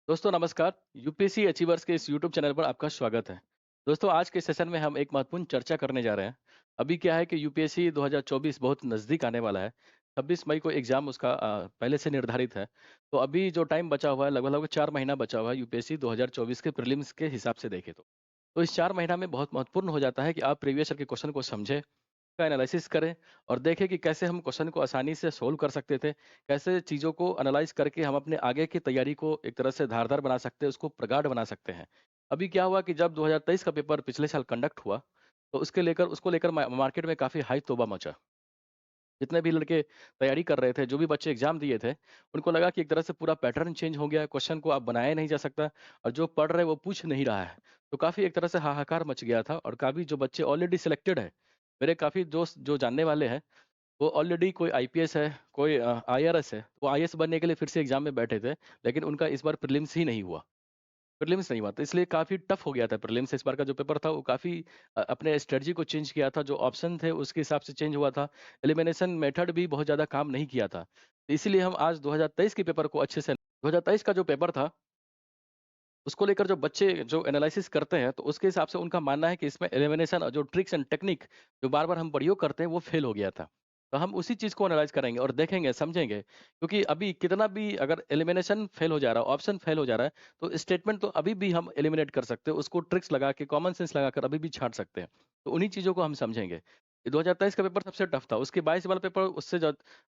दोस्तों नमस्कार। UPSC achievers के इस यूट्यूब चैनल पर आपका स्वागत है। दोस्तों आज के सेशन में हम एक महत्वपूर्ण चर्चा करने जा रहे हैं। अभी क्या है कि यूपीएससी 2024 बहुत नज़दीक आने वाला है। 26 मई को एग्ज़ाम उसका पहले से निर्धारित है। तो अभी जो टाइम बचा हुआ है लगभग-लगभग 4 महीना बचा हुआ है यूपीएससी 2024 के प्रीलिम्स के हिसाब से देखें तो। तो इस 4 महीना में बहुत महत्वपूर्ण हो जाता है कि आप प्रीवियस ईयर के क्वेश्चन को समझें, का एनालिसिस करें और देखें कि कैसे हम क्वेश्चन को आसानी से सोल्व कर सकते थे, कैसे चीज़ों को एनालाइज़ करके हम अपने आगे की तैयारी को एक तरह से धारदार बना सकते हैं, उसको प्रगाढ़ बना सकते हैं। अभी क्या हुआ कि जब 2023 का पेपर पिछले साल कंडक्ट हुआ, तो उसको लेकर मार्केट में काफ़ी हाई तौबा मचा। जितने भी लड़के तैयारी कर रहे थे, जो भी बच्चे एग्ज़ाम दिए थे, उनको लगा कि एक तरह से पूरा पैटर्न चेंज हो गया है, क्वेश्चन को अब बनाया नहीं जा सकता और जो पढ़ रहे हैं वो पूछ नहीं रहा है। तो काफ़ी एक तरह से हाहाकार मच गया था और काफ़ी जो बच्चे ऑलरेडी सिलेक्टेड हैं, मेरे काफ़ी दोस्त जो जानने वाले हैं, वो ऑलरेडी कोई आईपीएस है, कोई आईआरएस है, वो आईएएस बनने के लिए फिर से एग्ज़ाम में बैठे थे, लेकिन उनका इस बार प्रीलिम्स ही नहीं हुआ। प्रीलिम्स नहीं हुआ, तो इसलिए काफ़ी टफ हो गया था प्रीलिम्स। इस बार का जो पेपर था वो काफ़ी अपने स्ट्रेटजी को चेंज किया था, जो ऑप्शन थे उसके हिसाब से चेंज हुआ था। एलिमिनेशन मेथड भी बहुत ज़्यादा काम नहीं किया था। तो इसीलिए हम आज 2023 के पेपर को अच्छे से 2023 का जो पेपर था, उसको लेकर जो बच्चे जो एनालिसिस करते हैं, तो उसके हिसाब से उनका मानना है कि इसमें एलिमिनेशन और जो ट्रिक्स एंड टेक्निक जो बार-बार हम प्रयोग करते हैं, वो फेल हो गया था। तो हम उसी चीज़ को एनालाइज़ करेंगे और देखेंगे, समझेंगे, क्योंकि अभी कितना भी अगर एलिमिनेशन फेल हो जा रहा है, ऑप्शन फेल हो जा रहा है, तो स्टेटमेंट तो अभी भी हम एलिमिनेट कर सकते हैं, उसको ट्रिक्स लगा के, कॉमन सेंस लगाकर अभी भी छाँट सकते हैं। तो उन्हीं चीज़ों को हम समझेंगे। 2023 का पेपर सबसे टफ था, उसके 22 वाला पेपर उससे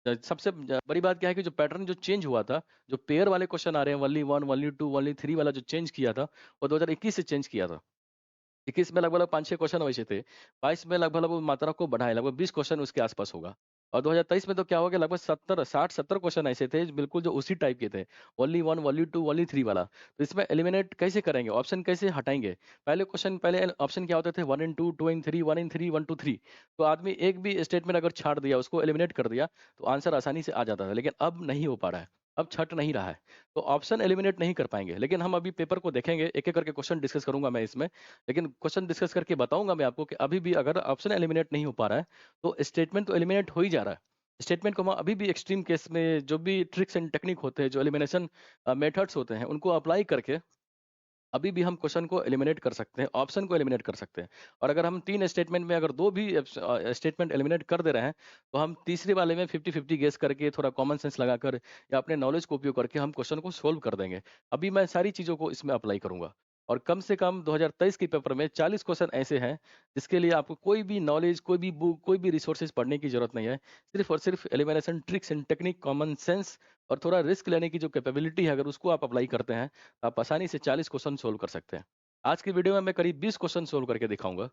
सबसे बड़ी बात क्या है कि जो पैटर्न जो चेंज हुआ था, जो पेयर वाले क्वेश्चन आ रहे हैं, ओनली 1, ओनली 2, ओनली 3 वाला जो चेंज किया था, वो 2021 से चेंज किया था। 21 में लगभग 5-6 क्वेश्चन वैसे थे। 22 में लगभग-लगभग मात्रा को बढ़ाए, लगभग 20 क्वेश्चन उसके आस-पास होगा। और 2023 में तो क्या हो गया, लगभग 70 60-70 क्वेश्चन ऐसे थे बिल्कुल जो उसी टाइप के थे। ओनली 1, ओनली 2, ओनली 3 वाला। तो इसमें एलिमिनेट कैसे करेंगे? ऑप्शन कैसे हटाएँगे? पहले ऑप्शन क्या होते थे, 1 इन 2, 2 इन 3, 1 इन 3, 1 टू 3। तो आदमी एक भी स्टेटमेंट अगर छाँट दिया, उसको एलिमिनेट कर दिया, तो आंसर आसानी से आ जाता था। लेकिन अब नहीं हो पा रहा है। अब छँट नहीं रहा है। तो ऑप्शन एलिमिनेट नहीं कर पाएँगे। लेकिन हम अभी पेपर को देखेंगे, एक-एक करके क्वेश्चन डिस्कस करूँगा मैं इसमें। लेकिन क्वेश्चन डिस्कस करके बताऊँगा मैं आपको कि अभी भी अगर ऑप्शन एलिमिनेट नहीं हो पा रहा है, तो स्टेटमेंट तो एलिमिनेट हो ही जा रहा है। स्टेटमेंट को हम अभी भी एक्सट्रीम केस में जो भी ट्रिक्स एंड टेक्निक होते हैं, जो एलिमिनेशन मेथड्स होते हैं, उनको अप्लाई करके अभी भी हम क्वेश्चन को एलिमिनेट कर सकते हैं, ऑप्शन को एलिमिनेट कर सकते हैं। और अगर हम 3 स्टेटमेंट में अगर 2 भी स्टेटमेंट एलिमिनेट कर दे रहे हैं, तो हम तीसरे वाले में 50-50 गेस करके थोड़ा कॉमन सेंस लगाकर या अपने नॉलेज को उपयोग करके हम क्वेश्चन को सोल्व कर देंगे। अभी मैं सारी चीज़ों को इसमें अप्लाई करूँगा और कम से कम 2023 के पेपर में 40 क्वेश्चन ऐसे हैं, जिसके लिए आपको कोई भी नॉलेज, कोई भी बुक, कोई भी रिसोर्सेज़ पढ़ने की ज़रूरत नहीं है। सिर्फ़ और सिर्फ़ elimination tricks and technique, common sense और थोड़ा रिस्क लेने की जो कैपेबिलिटी है, अगर उसको आप अप्लाई करते हैं, आप आसानी से 40 क्वेश्चन सोल्व कर सकते हैं। आज की वीडियो में मैं करीब 20 क्वेश्चन सोल्व करके दिखाऊँगा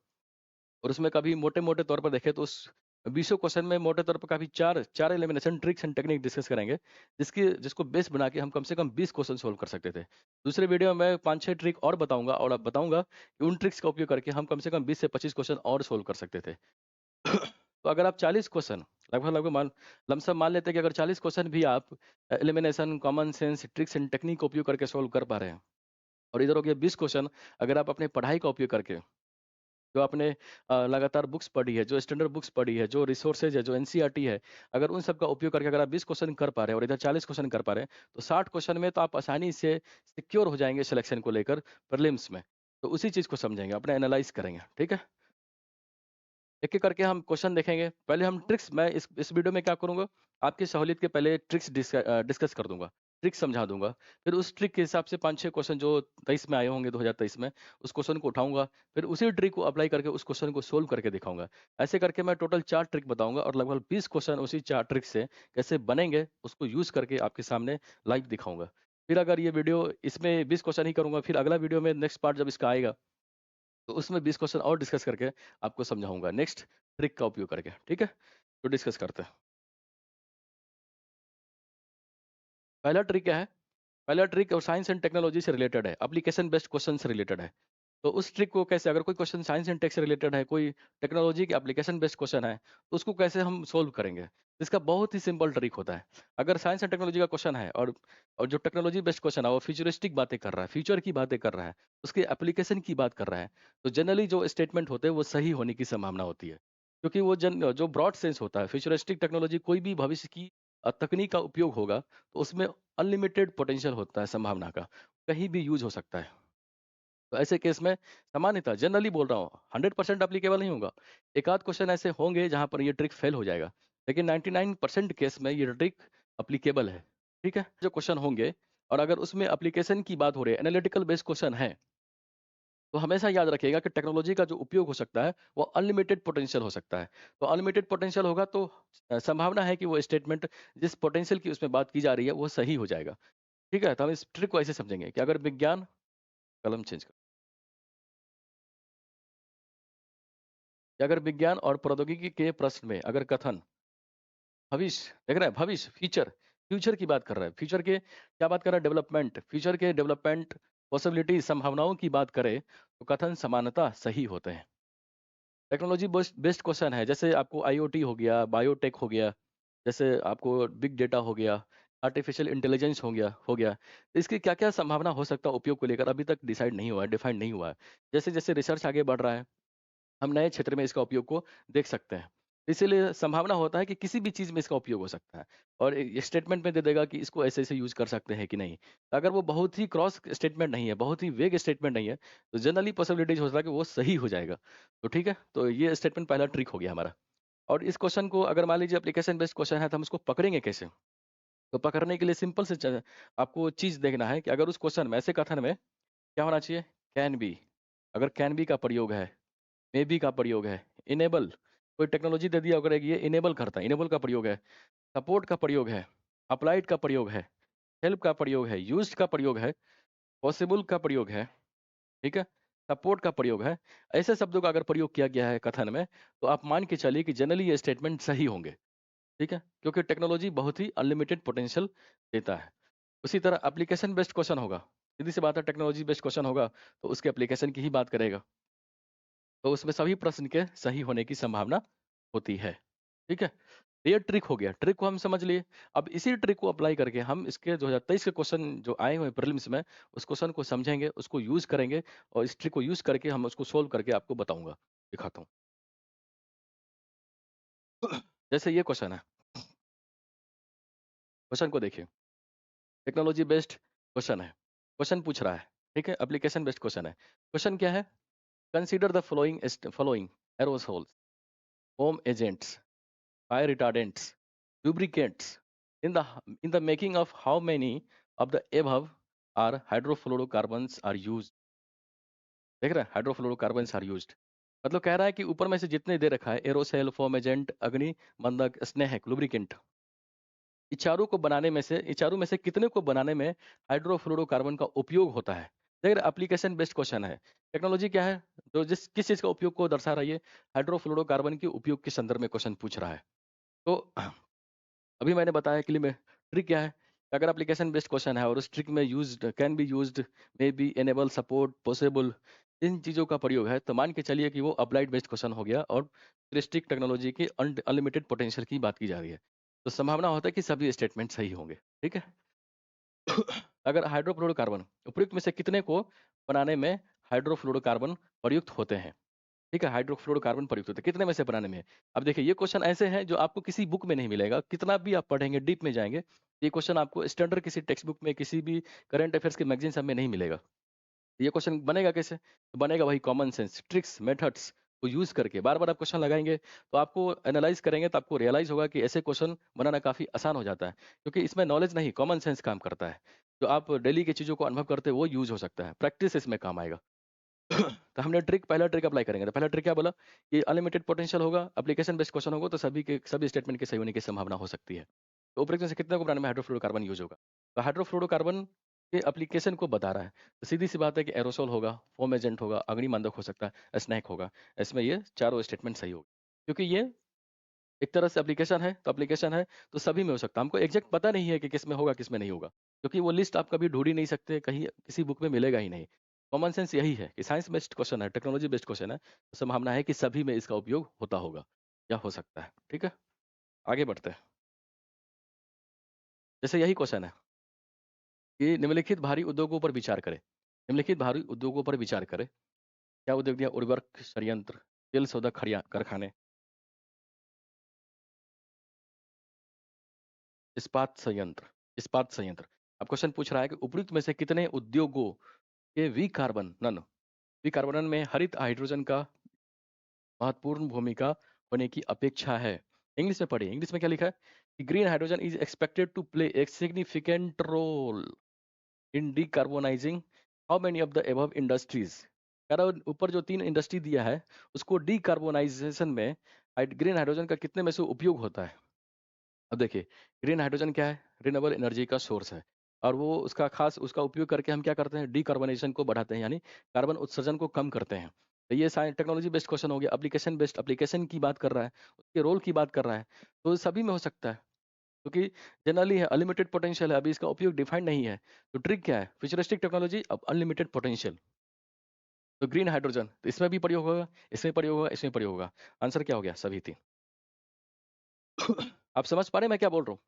और उसमें कभी मोटे-मोटे तौर पर देखें तो उस 20 क्वेश्चन में मोटे तौर पर काफ़ी 4 elimination tricks and technique discuss करेंगे, जिसको बेस बना के हम कम से कम 20 क्वेश्चन सोल्व कर सकते थे। दूसरे वीडियो में मैं 5-6 ट्रिक और बताऊँगा और अब बताऊँगा कि उन ट्रिक्स का उपयोग करके हम कम से कम 20 से 25 क्वेश्चन और सोल्व कर सकते थे। तो अगर आप 40 क्वेश्चन लगभग-लगभग लमसम मान लेते हैं कि अगर 40 क्वेश्चन भी आप elimination, common sense, tricks and technique का उपयोग करके सोल्व कर पा रहे हैं और इधर हो गया 20 क्वेश्चन, अगर आप अपने पढ़ाई का उपयोग करके, जो आपने लगातार बुक्स पढ़ी है, जो स्टैंडर्ड बुक्स पढ़ी है, जो रिसोर्सेज है, जो एनसीईआरटी है, अगर उन सब का उपयोग करके अगर आप 20 क्वेश्चन कर पा रहे हैं और इधर 40 क्वेश्चन कर पा रहे हैं, तो 60 क्वेश्चन में तो आप आसानी से सिक्योर हो जाएँगे सिलेक्शन को लेकर प्रीलिम्स में। तो उसी चीज़ को समझेंगे, अपना एनालाइज़ करेंगे, ठीक है? एक-एक करके हम क्वेश्चन देखेंगे। पहले हम ट्रिक्स मैं इस वीडियो में क्या करूँगा, आपकी सहूलियत के पहले ट्रिक्स डिस्कस कर दूँगा, ट्रिक्स समझा दूँगा। फिर उस ट्रिक के हिसाब से 5-6 क्वेश्चन जो 23 में आए होंगे 2023 में, उस क्वेश्चन को उठाऊँगा। फिर उसी ट्रिक को अप्लाई करके उस क्वेश्चन को सोल्व करके दिखाऊँगा। ऐसे करके मैं टोटल 4 ट्रिक बताऊँगा और लगभग 20 क्वेश्चन उसी 4 ट्रिक से कैसे बनेंगे, उसको यूज़ करके आपके सामने लाइव दिखाऊँगा। फिर अगर ये वीडियो इसमें 20 क्वेश्चन ही करूँगा, फिर अगला वीडियो में नेक्स्ट पार्ट जब इसका आएगा, तो उसमें 20 क्वेश्चन और डिस्कस करके आपको समझाऊँगा नेक्स्ट ट्रिक का उपयोग करके, ठीक है? तो डिस्कस करते हैं। पहला ट्रिक क्या है? पहला ट्रिक साइंस एंड टेक्नोलॉजी से रिलेटेड है, एप्लीकेशन बेस्ड क्वेश्चन से रिलेटेड है। तो उस ट्रिक को कैसे, अगर कोई क्वेश्चन साइंस एंड टेक से रिलेटेड है, कोई टेक्नोलॉजी के एप्लीकेशन बेस्ड क्वेश्चन है, तो उसको कैसे हम सोल्व करेंगे? इसका बहुत ही सिंपल ट्रिक होता है। अगर साइंस एंड टेक्नोलॉजी का क्वेश्चन है और जो टेक्नोलॉजी बेस्ड क्वेश्चन है, वो फ्यूचरिस्टिक बातें कर रहा है, फ्यूचर की बातें कर रहा है, उसके एप्लीकेशन की बात कर रहा है, तो जनरली जो स्टेटमेंट होते हैं, वो सही होने की संभावना होती है। क्योंकि वो जो ब्रॉड सेंस होता है, फ्यूचरिस्टिक टेक्नोलॉजी कोई भी भविष्य की तकनीक का उपयोग होगा तो उसमें अनलिमिटेड पोटेंशियल होता है संभावना का, कहीं भी यूज हो सकता है। तो ऐसे केस में सामान्यतः जनरली बोल रहा हूँ 100% एप्लीकेबल नहीं होगा। एक आध क्वेश्चन ऐसे होंगे जहाँ पर ये ट्रिक फेल हो जाएगा, लेकिन 99% केस में ये ट्रिक एप्लीकेबल है। ठीक है, जो क्वेश्चन होंगे और अगर उसमें एप्लीकेशन की बात हो रही है, एनालिटिकल बेस्ड क्वेश्चन है, तो हमेशा याद रखिएगा कि टेक्नोलॉजी का जो उपयोग हो सकता है वो अनलिमिटेड पोटेंशियल हो सकता है। तो अनलिमिटेड पोटेंशियल होगा तो संभावना है कि वो स्टेटमेंट जिस पोटेंशियल की उसमें बात की जा रही है वो सही हो जाएगा। ठीक है, तो हम इस ट्रिक को ऐसे समझेंगे कि अगर विज्ञान, कलम चेंज कर, कि अगर विज्ञान और प्रौद्योगिकी के प्रश्न में अगर कथन भविष्य देख रहा है, भविष्य फ्यूचर, फ्यूचर की बात कर रहा है, फ्यूचर के क्या बात कर रहा है, डेवलपमेंट, फ्यूचर के डेवलपमेंट पॉसिबिलिटी संभावनाओं की बात करे तो कथन समानता सही होते हैं। टेक्नोलॉजी बेस्ड बेस्ड क्वेश्चन है, जैसे आपको आईओटी हो गया, बायोटेक हो गया, जैसे आपको बिग डेटा हो गया, आर्टिफिशियल इंटेलिजेंस हो गया। तो इसकी क्या-क्या संभावना हो सकता है उपयोग को लेकर अभी तक डिसाइड नहीं हुआ है, डिफाइंड नहीं हुआ है। जैसे-जैसे रिसर्च आगे बढ़ रहा है, हम नए क्षेत्र में इसका उपयोग को देख सकते हैं। इसीलिए संभावना होता है कि किसी भी चीज़ में इसका उपयोग हो सकता है और ये स्टेटमेंट में दे देगा कि इसको ऐसे-ऐसे यूज़ कर सकते हैं कि नहीं। अगर वो बहुत ही क्रॉस स्टेटमेंट नहीं है, बहुत ही वेग स्टेटमेंट नहीं है, तो जनरली पॉसिबिलिटीज़ होता है कि वो सही हो जाएगा। तो ठीक है, तो ये स्टेटमेंट पहला ट्रिक हो गया हमारा। और इस क्वेश्चन को अगर मान लीजिए एप्लीकेशन बेस्ड क्वेश्चन है तो हम इसको पकड़ेंगे कैसे? तो पकड़ने के लिए सिंपल से आपको चीज़ देखना है कि अगर उस क्वेश्चन में ऐसे कथन में क्या होना चाहिए? कैन बी, अगर कैन बी का प्रयोग है, मे बी का प्रयोग है, इनेबल, कोई टेक्नोलॉजी दे दिया अगर ये इनेबल करता है, इनेबल का प्रयोग है, सपोर्ट का प्रयोग है, अप्लाइड का प्रयोग है, हेल्प का प्रयोग है, यूज्ड का प्रयोग है, पॉसिबल का प्रयोग है, ठीक है? सपोर्ट का प्रयोग है। ऐसे शब्दों का अगर प्रयोग किया गया है कथन में, तो आप मान के चलिए कि जनरली ये स्टेटमेंट सही होंगे, ठीक है? क्योंकि टेक्नोलॉजी बहुत ही अनलिमिटेड पोटेंशियल देता है। उसी तरह एप्लीकेशन बेस्ड क्वेश्चन होगा, सीधी सी बात है टेक्नोलॉजी बेस्ड क्वेश्चन होगा, तो उसके एप्लीकेशन की ही बात करेगा। तो उसमें सभी प्रश्न के सही होने की संभावना होती है। ठीक है? ये ट्रिक हो गया, ट्रिक को हम समझ लिए। अब इसी ट्रिक को अप्लाई करके हम इसके 2023 के क्वेश्चन जो आए हुए हैं प्रीलिम्स में, उस क्वेश्चन को समझेंगे, उसको यूज़ करेंगे और इस ट्रिक को यूज़ करके हम उसको सोल्व करके आपको बताऊँगा, दिखाता हूँ। जैसे ये क्वेश्चन है, क्वेश्चन को देखिए, टेक्नोलॉजी बेस्ड क्वेश्चन है। क्वेश्चन पूछ रहा है, ठीक है? एप्लीकेशन बेस्ड क्वेश्चन है। क्वेश्चन क्या है? Consider the following aerosols, home agents, fire retardants, lubricants. In the making of how many of the above are hydrofluorocarbons are used? देख रहे हैं, हाइड्रोफ्लोरोकार्बन्स आर यूज्ड। मतलब कह रहा है कि ऊपर में से जितने दे रखा है एरोसेल, फोम एजेंट, अग्नि मंदक, स्नेहक, लुब्रिकेंट, इन चारों में से कितने को बनाने में हाइड्रोफ्लोरोकार्बन का उपयोग होता है? देख रहे, एप्लीकेशन बेस्ड क्वेश्चन है। टेक्नोलॉजी क्या है? तो जिस किस चीज का उपयोग को दर्शा रही है? हाइड्रोफ्लोरोकार्बन के उपयोग के संदर्भ में क्वेश्चन पूछ रहा है। तो अभी मैंने बताया कि में ट्रिक क्या है? अगर एप्लीकेशन बेस्ड क्वेश्चन है और उस ट्रिक में used, can be used, may be, enable, support, possible, इन चीज़ों का प्रयोग है, तो मान के चलिए कि वो अप्लाइड बेस्ड क्वेश्चन हो गया और फ्यूरिस्टिक टेक्नोलॉजी की अनलिमिटेड पोटेंशियल की बात की जा रही है। तो संभावना होता है कि सभी स्टेटमेंट सही होंगे। ठीक है? अगर हाइड्रोफ्लोरोकार्बन उपयुक्त में से कितने को बनाने में हाइड्रोफ्लोरोकार्बन प्रयुक्त होते हैं? ठीक है, हाइड्रोफ्लोरोकार्बन प्रयुक्त होते हैं, कितने में से बनाने में? अब देखिए ये क्वेश्चन ऐसे हैं जो आपको किसी बुक में नहीं मिलेगा, कितना भी आप पढ़ेंगे, डीप में जाएँगे, ये क्वेश्चन आपको स्टैंडर्ड किसी टेक्स्ट बुक में, किसी भी करंट अफेयर्स के मैगज़ीन सब में नहीं मिलेगा। ये क्वेश्चन बनेगा कैसे? तो बनेगा वही कॉमन सेंस, ट्रिक्स, मेथड्स को यूज़ करके बार-बार आप क्वेश्चन लगाएँगे, तो आपको एनालाइज़ करेंगे तो आपको रियलाइज़ होगा कि ऐसे क्वेश्चन बनाना काफ़ी आसान हो जाता है, क्योंकि इसमें नॉलेज नहीं, कॉमन सेंस काम करता है। जो आप डेली की चीज़ों को अनुभव करते हैं, वो यूज़ हो सकता है, प्रैक्टिस इसमें काम आएगा। तो हमने पहला ट्रिक अप्लाई करेंगे, तो पहला ट्रिक क्या बोला कि अनलिमिटेड पोटेंशियल होगा, एप्लीकेशन बेस्ड क्वेश्चन होगा तो सभी स्टेटमेंट के सही होने की संभावना हो सकती है। तो उपरोक्त में से कितने को बनाने में हाइड्रोफ्लोरोकार्बन यूज होगा? तो हाइड्रोफ्लोरोकार्बन के एप्लीकेशन को बता रहा है, तो सीधी सी बात है कि एरोसोल होगा, फोम एजेंट होगा, अग्निमांदक हो सकता है, स्नैक होगा। इसमें ये चारों स्टेटमेंट सही होगा, क्योंकि ये एक तरह से एप्लीकेशन है तो सभी में हो सकता है। हमको एग्जैक्ट पता नहीं है कि किस में होगा, किस में नहीं होगा, क्योंकि वो लिस्ट आप कभी ढूंढ ही नहीं सकते, कहीं किसी बुक में मिलेगा ही नहीं। कॉमन सेंस यही है कि साइंस बेस्ड क्वेश्चन है, टेक्नोलॉजी बेस्ड क्वेश्चन है, तो संभावना है कि सभी में इसका उपयोग होता होगा या हो सकता है। ठीक है, आगे बढ़ते हैं। जैसे यही क्वेश्चन है कि निम्नलिखित भारी उद्योगों पर विचार करें। निम्नलिखित भारी उद्योगों पर विचार करें। क्या उद्योग दिया? उर्वरक संयंत्र, तेल शोधक कारखाने, इस्पात संयंत्र। अब क्वेश्चन पूछ रहा है कि उपयुक्त में से कितने उद्योगों के विकार्बनन में हरित हाइड्रोजन का महत्वपूर्ण भूमिका होने की अपेक्षा है। इंग्लिश में पढ़िए, इंग्लिश में क्या लिखा है कि green hydrogen is expected to play a significant role in decarbonising how many of the above industries. कह रहा है ऊपर जो 3 इंडस्ट्री दिया है उसको डीकार्बोनाइजेशन में ग्रीन हाइड्रोजन का कितने में से उपयोग होता है। अब देखिए, ग्रीन हाइड्रोजन क्या है? रिन्यूएबल एनर्जी का सोर्स है और वो उसका उपयोग करके हम क्या करते हैं? डीकार्बोनाइजेशन को बढ़ाते हैं, यानी कार्बन उत्सर्जन को कम करते हैं। तो ये साइंस टेक्नोलॉजी बेस्ड क्वेश्चन हो गया। एप्लीकेशन बेस्ड, एप्लीकेशन की बात कर रहा है, उसके रोल की बात कर रहा है, तो सभी में हो सकता है क्योंकि जनरली है अनलिमिटेड पोटेंशियल है, अभी इसका उपयोग डिफाइंड नहीं है। तो ट्रिक क्या है? फ्यूचरिस्टिक टेक्नोलॉजी, अब अनलिमिटेड पोटेंशियल। तो ग्रीन हाइड्रोजन तो इसमें भी प्रयोग होगा, इसमें प्रयोग होगा, इसमें प्रयोग होगा। आंसर क्या हो गया? सभी 3। आप समझ पा रहे हैं मैं क्या बोल रहा हूँ?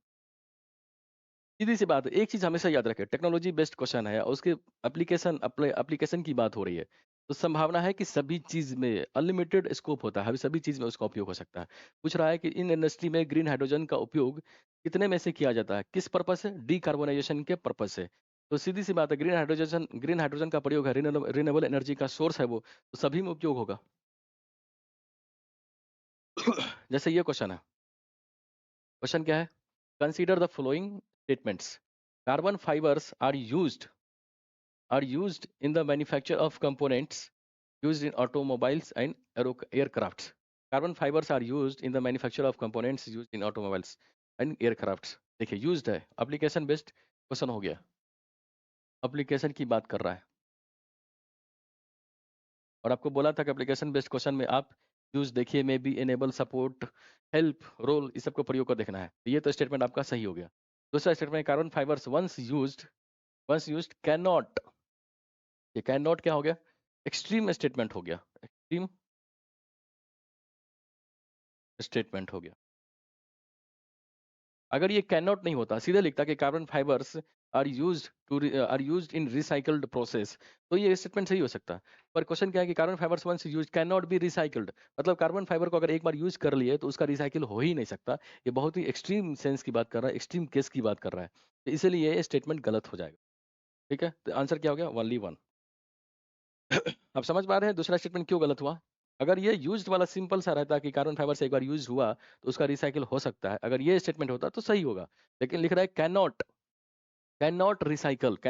सीधी सी बात है, एक चीज हमेशा याद रखें, टेक्नोलॉजी बेस्ड क्वेश्चन है और उसके एप्लीकेशन की बात हो रही है, तो संभावना है कि सभी चीज में अनलिमिटेड स्कोप होता है, सभी चीज में उसका उपयोग हो सकता है। पूछ रहा है कि इन इंडस्ट्री में ग्रीन हाइड्रोजन का उपयोग कितने में से किया जाता है, किस पर्पज से? डीकार्बोनाइजेशन के पर्पज से। तो सीधी सी बात है, ग्रीन हाइड्रोजन का प्रयोग है, रिन्यूएबल एनर्जी का सोर्स है वो, तो सभी में उपयोग होगा। जैसे ये क्वेश्चन है, क्वेश्चन क्या है? Consider the following statements. Carbon fibres are used in the manufacture of components used in automobiles and aircrafts. Carbon fibers are used in the manufacture of components used in automobiles and aircrafts. देखिए, used है, application based question हो गया, application की बात कर रहा है और आपको बोला था कि एप्लीकेशन बेस्ड क्वेश्चन में आप यूज देखिए, may be, enable, support, help, role, इस सब को प्रयोग कर देखना है। तो ये तो स्टेटमेंट आपका सही हो गया। दूसरा statement, carbon fibres once used can not क्या हो गया? एक्सट्रीम स्टेटमेंट हो गया, एक्सट्रीम स्टेटमेंट हो गया। अगर ये कैन नॉट नहीं होता, सीधे लिखता कि carbon fibres are used in recycled process, तो ये स्टेटमेंट सही हो सकता। पर क्वेश्चन क्या है कि carbon fibres once used can not be recycled, मतलब कार्बन फाइबर को अगर एक बार यूज कर लिए तो उसका रिसाइकिल हो ही नहीं सकता। ये बहुत ही एक्सट्रीम सेंस की बात कर रहा है, एक्सट्रीम केस की बात कर रहा है, तो इसीलिए ये स्टेटमेंट गलत हो जाएगा। ठीक है, तो आंसर क्या हो गया? Only one. आप समझ पा रहे हैं दूसरा स्टेटमेंट क्यों गलत हुआ? अगर ये यूज्ड वाला सिंपल सा रहता कि कार्बन फाइबर से एक बार यूज हुआ तो उसका रिसाइकिल हो सकता है, अगर ये स्टेटमेंट होता तो सही होगा। लेकिन लिख रहा है कैन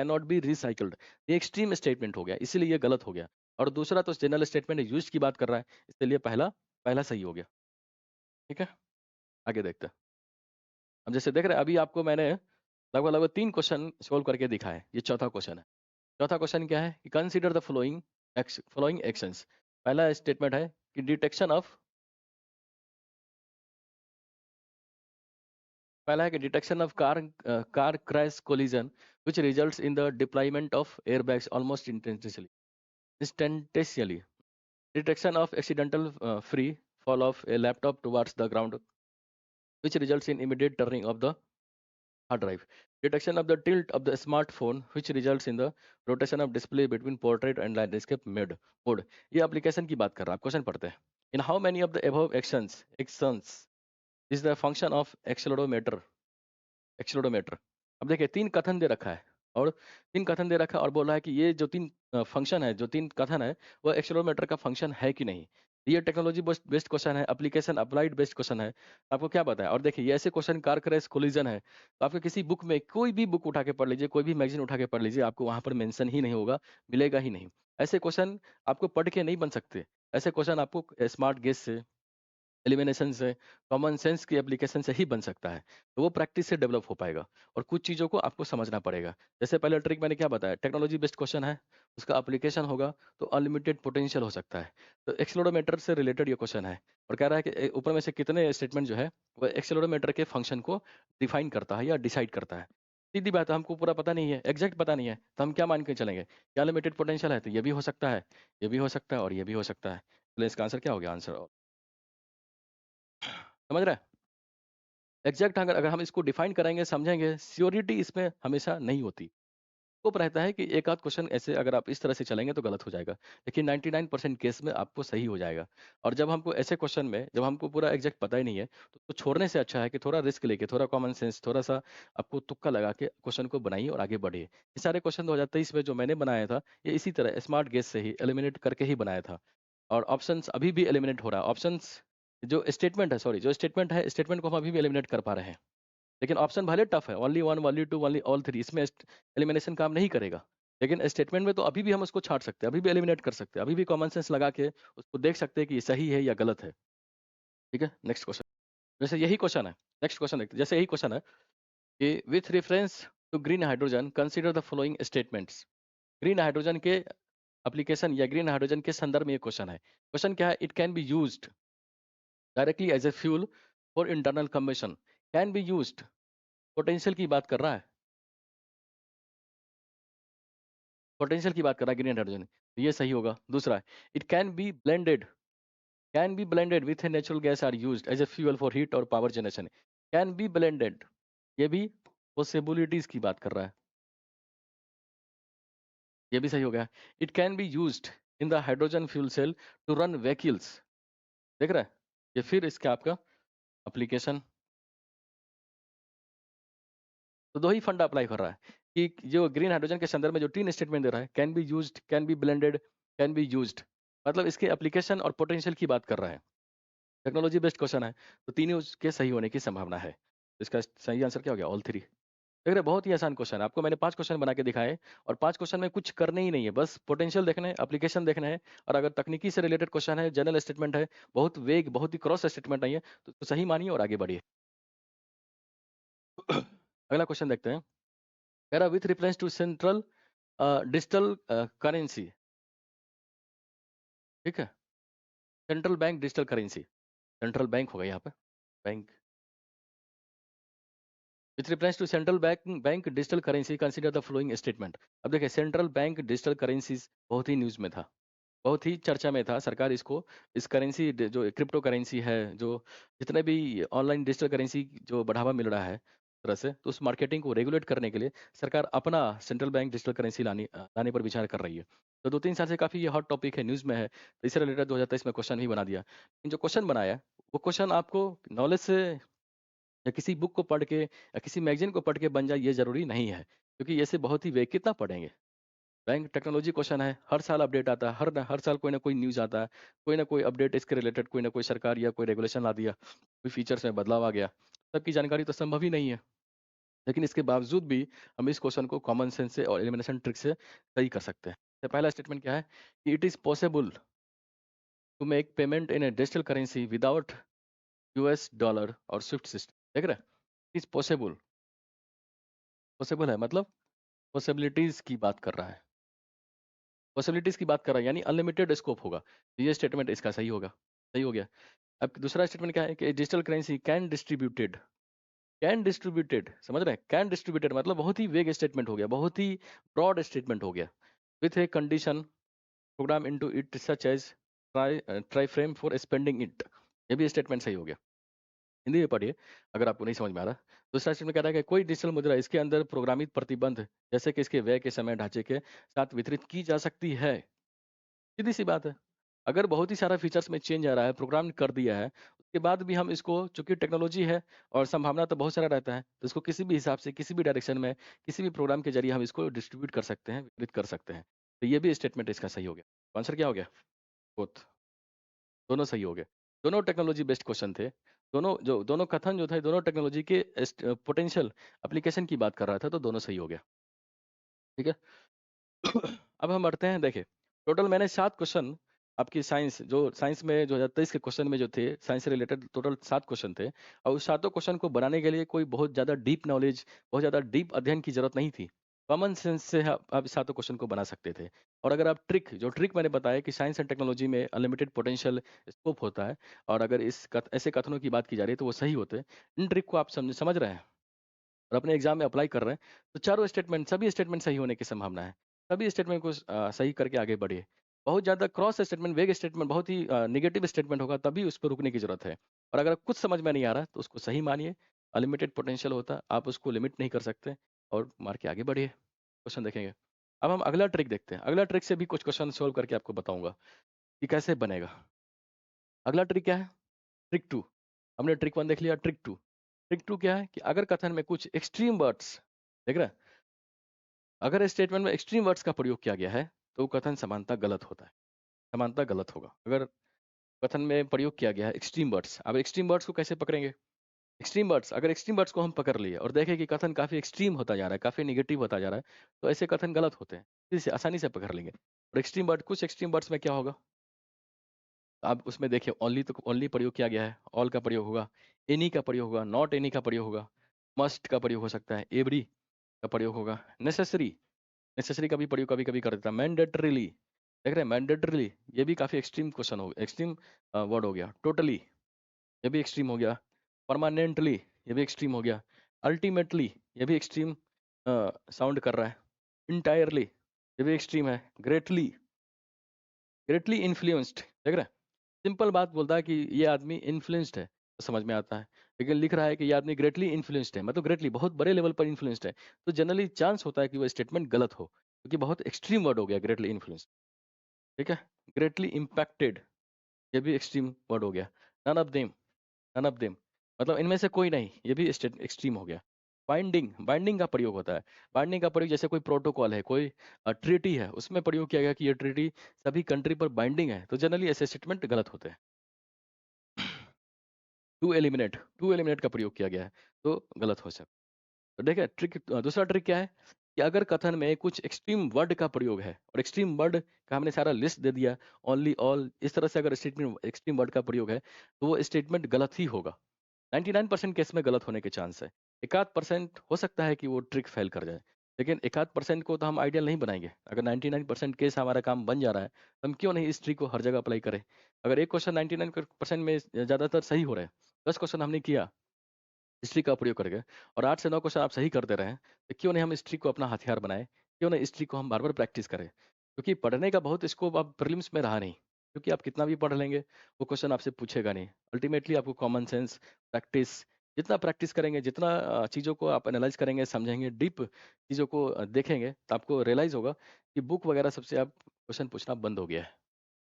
नॉट बी रिसाइकल्ड, ये एक्सट्रीम स्टेटमेंट हो गया, इसीलिए ये गलत हो गया। और दूसरा तो जनरल स्टेटमेंट यूज की बात कर रहा है, इसलिए पहला पहला सही हो गया। ठीक है, आगे देखते हैं। अब जैसे देख रहे हैं, अभी आपको मैंने लगभग लगभग 3 क्वेश्चन सोल्व करके दिखाए, ये चौथा क्वेश्चन है। चौथा क्वेश्चन क्या है कि कंसीडर द फॉलोइंग एक्शंस। पहला स्टेटमेंट है कि detection of car crash collision which results in the deployment of airbags almost instantaneously. Detection of accidental free fall of a laptop towards the ground, which results in immediate turning of the hard drive. Detection of the tilt of the smartphone, which results in the rotation of display between portrait and landscape mode. ये application की बात कर रहा है। Question पढ़ते हैं। In how many of the above actions is the function of accelerometer? अब देखिए, 3 कथन दे रखा है और 3 कथन दे रखा है और बोल रहा है कि ये जो 3 फंक्शन है, जो 3 कथन है, वो एक्सेलेरोमीटर का फंक्शन है कि नहीं। ये टेक्नोलॉजी बेस्ड क्वेश्चन है, एप्लीकेशन अप्लाइड बेस्ड क्वेश्चन है। आपको क्या पता है? और देखिए, ये ऐसे क्वेश्चन कार क्रैश कोलिजन है, तो आपको किसी बुक में, कोई भी बुक उठा के पढ़ लीजिए, कोई भी मैगजीन उठा के पढ़ लीजिए, आपको वहाँ पर मेंशन ही नहीं होगा, मिलेगा ही नहीं। ऐसे क्वेश्चन आपको पढ़ के नहीं बन सकते। ऐसे क्वेश्चन आपको स्मार्ट गेस से, एलिमिनेशन से, कॉमन सेंस की एप्लीकेशन से ही बन सकता है। तो वो प्रैक्टिस से डेवलप हो पाएगा और कुछ चीज़ों को आपको समझना पड़ेगा। जैसे पहले ट्रिक मैंने क्या बताया, टेक्नोलॉजी बेस्ड क्वेश्चन है, उसका एप्लीकेशन होगा तो अनलिमिटेड पोटेंशियल हो सकता है। तो एक्सेलेरोमीटर से रिलेटेड ये क्वेश्चन है और कह रहा है कि ऊपर में से कितने स्टेटमेंट जो है वो एक्सेलेरोमीटर के फंक्शन को डिफाइन करता है या डिसाइड करता है। सीधी बात है, हमको पूरा पता नहीं है, एग्जैक्ट पता नहीं है, तो हम क्या मान के चलेंगे कि अनलिमिटेड पोटेंशियल है, तो ये भी हो सकता है, ये भी हो सकता है और ये भी हो सकता है। तो इसका आंसर क्या हो गया? आंसर समझ रहे हैं? एग्जैक्ट अगर अगर हम इसको डिफाइन करेंगे, समझेंगे, श्योरिटी इसमें हमेशा नहीं होती। स्कोप रहता है कि एक आध क्वेश्चन ऐसे अगर आप इस तरह से चलेंगे तो गलत हो जाएगा, लेकिन 99% केस में आपको सही हो जाएगा। और जब हमको ऐसे क्वेश्चन में जब हमको पूरा एग्जैक्ट पता ही नहीं है, तो उसको छोड़ने से अच्छा है कि थोड़ा रिस्क लेके, थोड़ा कॉमन सेंस, थोड़ा-सा आपको तुक्का लगा के क्वेश्चन को बनाइए और आगे बढ़िए। ये सारे क्वेश्चन 2023 में जो मैंने बनाया था, ये इसी तरह स्मार्ट गेस से ही एलिमिनेट करके ही बनाया था। और ऑप्शंस अभी भी एलिमिनेट हो रहा है। ऑप्शंस जो स्टेटमेंट है, सॉरी, जो स्टेटमेंट है, स्टेटमेंट को हम अभी भी एलिमिनेट कर पा रहे हैं। लेकिन ऑप्शन भले टफ है, ओनली 1, ओनली 2, ओनली ऑल 3, इसमें एलिमिनेशन काम नहीं करेगा। लेकिन स्टेटमेंट में तो अभी भी हम उसको छाँट सकते हैं, अभी भी एलिमिनेट कर सकते हैं, अभी भी कॉमन सेंस लगा के उसको देख सकते हैं कि ये सही है या गलत है। ठीक है? Next question. जैसे यही क्वेश्चन है, नेक्स्ट क्वेश्चन देखते हैं। जैसे यही क्वेश्चन है कि with reference to green hydrogen consider the following statements. Green hydrogen के एप्लीकेशन या ग्रीन हाइड्रोजन के संदर्भ में ये क्वेश्चन है। क्वेश्चन क्या है? It can be used directly as a fuel for internal combustion. Can be used, potential की बात कर रहा है, पोटेंशियल की बात कर रहा है ग्रीन हाइड्रोजन, तो ये सही होगा। दूसरा, it can be blended with a natural gas or used as a fuel for heat और power generation. Can be blended, ये भी पॉसिबिलिटीज की बात कर रहा है, ये भी सही हो गया। It can be used in the hydrogen fuel cell to run vehicles. देख रहा है, ये फिर इसका आपका एप्लीकेशन, तो दो ही फंडा अप्लाई कर रहा है कि जो ग्रीन हाइड्रोजन के संदर्भ में जो तीन स्टेटमेंट दे रहा है, can be used, can be blended, can be used, मतलब इसके एप्लीकेशन और पोटेंशियल की बात कर रहा है। टेक्नोलॉजी बेस्ड क्वेश्चन है, तो तीनों उसके सही होने की संभावना है। इसका सही आंसर क्या हो गया? All three. देख रहे हैं, बहुत ही आसान क्वेश्चन है। आपको मैंने 5 क्वेश्चन बना के दिखाए और 5 क्वेश्चन में कुछ करने ही नहीं है, बस पोटेंशियल देखना है, एप्लीकेशन देखना है, और अगर तकनीकी से रिलेटेड क्वेश्चन है, जनरल स्टेटमेंट है, बहुत वेग, बहुत ही क्रॉस स्टेटमेंट नहीं है, तो उसको सही मानिए और आगे बढ़िए। अगला क्वेश्चन देखते हैं। कह रहा with reference to central digital currency. ठीक है, central bank digital currency, central bank होगा यहाँ पे, bank. With reference to central bank digital currency consider the following statement. अब देखिए, सेंट्रल बैंक डिजिटल करेंसीज बहुत ही न्यूज़ में था, बहुत ही चर्चा में था। सरकार इसको, इस करेंसी जो क्रिप्टो करेंसी है, जो जितने भी ऑनलाइन डिजिटल करेंसी जो बढ़ावा मिल रहा है तरह से, तो उस मार्केटिंग को रेगुलेट करने के लिए सरकार अपना सेंट्रल बैंक डिजिटल करेंसी लाने पर विचार कर रही है। तो 2-3 साल से काफ़ी ये हॉट टॉपिक है, न्यूज़ में है, तो इससे रिलेटेड 2023 में क्वेश्चन भी बना दिया। लेकिन जो क्वेश्चन बनाया है, वो क्वेश्चन आपको नॉलेज से या किसी बुक को पढ़ के या किसी मैगज़ीन को पढ़ के बन जाए, ये ज़रूरी नहीं है, क्योंकि ऐसे बहुत ही वेग कितना पढ़ेंगे। बैंक टेक्नोलॉजी क्वेश्चन है, हर साल अपडेट आता है, हर साल कोई ना कोई न्यूज़ आता है, कोई ना कोई अपडेट इसके रिलेटेड, कोई ना कोई सरकार या कोई रेगुलेशन ला दिया, कोई फीचर्स में बदलाव आ गया। सबकी जानकारी तो संभव ही नहीं है। लेकिन इसके बावजूद भी हम इस क्वेश्चन को कॉमन सेंस से और एलिमिनेशन ट्रिक से सही कर सकते हैं। तो पहला स्टेटमेंट क्या है कि it is possible to make payment in a digital currency without US dollar और स्विफ्ट सिस्टम। देख रहे हैं? इट इज़ पॉसिबल, पॉसिबल है मतलब पॉसिबिलिटीज़ की बात कर रहा है। पॉसिबिलिटीज़ की बात कर रहा है, यानी अनलिमिटेड स्कोप होगा। तो ये स्टेटमेंट इसका सही होगा, सही हो गया। अब दूसरा स्टेटमेंट क्या है कि डिजिटल करेंसी कैन डिस्ट्रीब्यूटेड, समझ रहे हैं? कैन डिस्ट्रीब्यूटेड मतलब बहुत ही वेग स्टेटमेंट हो गया, बहुत ही ब्रॉड स्टेटमेंट हो गया। With a condition program into it such as time frame for spending it. ये भी स्टेटमेंट सही हो गया। हिंदी में पढ़िए अगर आपको नहीं समझ में आ रहा। दूसरा स्टेटमेंट कह रहा है कि कोई डिजिटल मुद्रा इसके अंदर प्रोग्रामित प्रतिबंध जैसे कि इसके व्यय के समय ढांचे के साथ वितरित की जा सकती है। सीधी सी बात है। अगर बहुत ही सारा फीचर्स में चेंज आ रहा है, प्रोग्राम कर दिया है, उसके बाद भी हम इसको, चूँकि टेक्नोलॉजी है और संभावना तो बहुत सारा रहता है, तो इसको किसी भी हिसाब से, किसी भी डायरेक्शन में, किसी भी प्रोग्राम के ज़रिए हम इसको डिस्ट्रीब्यूट कर सकते हैं, वितरित कर सकते हैं। तो ये भी स्टेटमेंट इसका सही हो गया। तो आंसर क्या हो गया? बोथ, दोनों सही हो गए। दोनों टेक्नोलॉजी बेस्ड क्वेश्चन थे। दोनों कथन जो थे, दोनों टेक्नोलॉजी के पोटेंशियल एप्लीकेशन की बात कर रहा था, तो दोनों सही हो गया। ठीक है? अब हम बढ़ते हैं। देखिए, टोटल मैंने 7 क्वेश्चन आपकी साइंस में 2023 के क्वेश्चन में जो थे, साइंस से रिलेटेड टोटल 7 क्वेश्चन थे, और उस सातों क्वेश्चन को बनाने के लिए कोई बहुत ज़्यादा डीप नॉलेज, बहुत ज़्यादा डीप अध्ययन की ज़रूरत नहीं थी। कॉमन सेंस से आप इस सातों क्वेश्चन को बना सकते थे। और अगर आप ट्रिक मैंने बताया कि साइंस एंड टेक्नोलॉजी में अनलिमिटेड पोटेंशियल स्कोप होता है, और अगर ऐसे कथनों की बात की जा रही है, तो वो सही होते हैं। इन ट्रिक को आप समझ रहे हैं और अपने एग्जाम में अप्लाई कर रहे हैं, तो चारों स्टेटमेंट, सभी स्टेटमेंट सही होने की संभावना है। सभी स्टेटमेंट को सही करके आगे बढ़िए। बहुत ज़्यादा क्रॉस स्टेटमेंट, वेग स्टेटमेंट, बहुत ही नेगेटिव स्टेटमेंट होगा, तभी उस पर रुकने की जरूरत है। और अगर कुछ समझ में नहीं आ रहा है, तो उसको सही मानिए। अनलिमिटेड पोटेंशियल होता है, आप उसको लिमिट नहीं कर सकते, और मार के आगे बढ़िए। क्वेश्चन देखेंगे। अब हम अगला ट्रिक देखते हैं। अगला ट्रिक से भी कुछ क्वेश्चन सोल्व करके आपको बताऊंगा कि कैसे बनेगा। अगला ट्रिक क्या है? Trick two. हमने ट्रिक वन देख लिया, ट्रिक टू। ट्रिक टू क्या है कि अगर कथन में कुछ एक्सट्रीम वर्ड्स, देख रहे हैं, अगर स्टेटमेंट में एक्सट्रीम वर्ड्स का प्रयोग किया गया है तो वो कथन समानता गलत होता है, समानता गलत होगा। अगर कथन में प्रयोग किया गया है एक्सट्रीम वर्ड्स, अब एक्सट्रीम वर्ड्स को कैसे पकड़ेंगे? एक्सट्रीम वर्ड्स, अगर एक्सट्रीम वर्ड्स को हम पकड़ लिए और देखें कि कथन काफी एक्सट्रीम होता जा रहा है, काफी निगेटिव होता जा रहा है, तो ऐसे कथन गलत होते हैं, इसे आसानी से पकड़ लेंगे। और एक्सट्रीम वर्ड, कुछ एक्सट्रीम वर्ड्स में क्या होगा, आप उसमें देखिए, ओनली तो ओनली प्रयोग किया गया है, ऑल का प्रयोग होगा, एनी का प्रयोग होगा, नॉट एनी का प्रयोग होगा, मस्ट का प्रयोग हो सकता है, एवरी का प्रयोग होगा, नेसेसरी, नेसेसरी का भी प्रयोग कभी कभी कर देता है, मैंडेटरीली, देख रहे हैं, मैंडेटरीली, ये भी काफी एक्सट्रीम क्वेश्चन हो, एक्सट्रीम वर्ड हो गया। टोटली, ये भी एक्सट्रीम हो गया। परमानेंटली, ये भी एक्सट्रीम हो गया। अल्टीमेटली, ये भी एक्सट्रीम साउंड कर रहा है। इंटायरली, ये भी एक्सट्रीम है। ग्रेटली, ग्रेटली इन्फ्लुएंस्ड, देख रहे हैं, सिंपल बात बोलता है कि ये आदमी इन्फ्लुएंस्ड है, तो समझ में आता है। लेकिन लिख रहा है कि ये आदमी ग्रेटली इन्फ्लुएंस्ड है, मतलब ग्रेटली बहुत बड़े लेवल पर इन्फ्लुएंस्ड है, तो जनरली चांस होता है कि वो स्टेटमेंट गलत हो, क्योंकि बहुत एक्सट्रीम वर्ड हो गया ग्रेटली इन्फ्लुएंस्ड। ठीक है। ग्रेटली इम्पैक्टेड, ये भी एक्सट्रीम वर्ड हो गया। None of them, none of them, मतलब इनमें से कोई नहीं, ये भी एक्सट्रीम हो गया। बाइंडिंग, बाइंडिंग का प्रयोग होता है। बाइंडिंग का प्रयोग जैसे कोई प्रोटोकॉल है, कोई ट्रीटी है, उसमें प्रयोग किया गया कि ये ट्रीटी सभी कंट्री पर बाइंडिंग है, तो जनरली ऐसे स्टेटमेंट गलत होते हैं। टू एलिमिनेट का प्रयोग किया गया है, तो गलत हो सकता है। तो देखिए ट्रिक, दूसरा ट्रिक क्या है कि अगर कथन में कुछ एक्सट्रीम वर्ड का प्रयोग है, और एक्सट्रीम वर्ड का हमने सारा लिस्ट दे दिया, ओनली, ऑल, इस तरह से अगर स्टेटमेंट एक्सट्रीम वर्ड का प्रयोग है, तो वो स्टेटमेंट गलत ही होगा। 99% केस में गलत होने के चांस है। एकाध परसेंट हो सकता है कि वो ट्रिक फेल कर जाए, लेकिन एकाध परसेंट को तो हम आइडियल नहीं बनाएंगे। अगर 99% केस हमारा काम बन जा रहा है, तो हम क्यों नहीं इस ट्रिक को हर जगह अप्लाई करें? अगर एक क्वेश्चन 99% में ज़्यादातर सही हो रहे हैं, 10 क्वेश्चन हमने किया हिस्ट्री का प्रयोग करके, और 8 से 9 क्वेश्चन आप सही करते रहे, तो क्यों नहीं हम हिस्ट्री को अपना हथियार बनाएं? क्यों नहीं हिस्ट्री को हम बार बार प्रैक्टिस करें? क्योंकि पढ़ने का बहुत स्कोप अब प्रीलिम्स में रहा नहीं, क्योंकि आप कितना भी पढ़ लेंगे, वो क्वेश्चन आपसे पूछेगा नहीं। अल्टीमेटली आपको कॉमन सेंस, प्रैक्टिस, जितना प्रैक्टिस करेंगे, जितना चीज़ों को आप एनालाइज करेंगे, समझेंगे, डीप चीज़ों को देखेंगे, तो आपको रियलाइज होगा कि बुक वगैरह सबसे आप क्वेश्चन पूछना बंद हो गया है।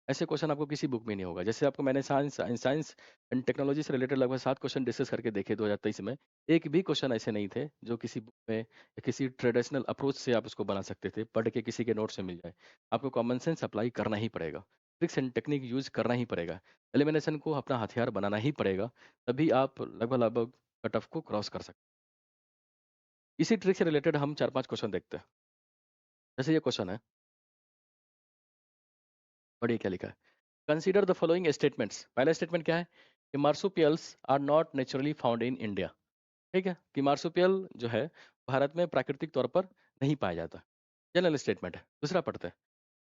ऐसे क्वेश्चन आपको किसी बुक में नहीं होगा। जैसे आपको मैंने साइंस साइंस एंड टेक्नोलॉजी से रिलेटेड लगभग 7 क्वेश्चन डिस्कस करके देखे 2023 में। एक भी क्वेश्चन ऐसे नहीं थे जो किसी बुक में या किसी ट्रेडिशनल अप्रोच से आप उसको बना सकते थे, पढ़ के किसी के नोट से मिल जाए। आपको कॉमन सेंस अप्लाई करना ही पड़ेगा, ट्रिक्स एंड टेक्निक यूज करना ही पड़ेगा, एलिमिनेशन को अपना हथियार बनाना ही पड़ेगा, तभी आप लगभग लगभग कट ऑफ को क्रॉस कर सकते हैं। इसी ट्रिक से रिलेटेड हम 4-5 क्वेश्चन देखते हैं। जैसे ये क्वेश्चन है, पढ़िए क्या लिखा है। Consider the following statements. पहला स्टेटमेंट क्या है कि marsupials are not naturally found in India. ठीक है, कि मार्सुपियल जो है भारत में प्राकृतिक तौर पर नहीं पाया जाता। जनरल स्टेटमेंट है। दूसरा पढ़ते हैं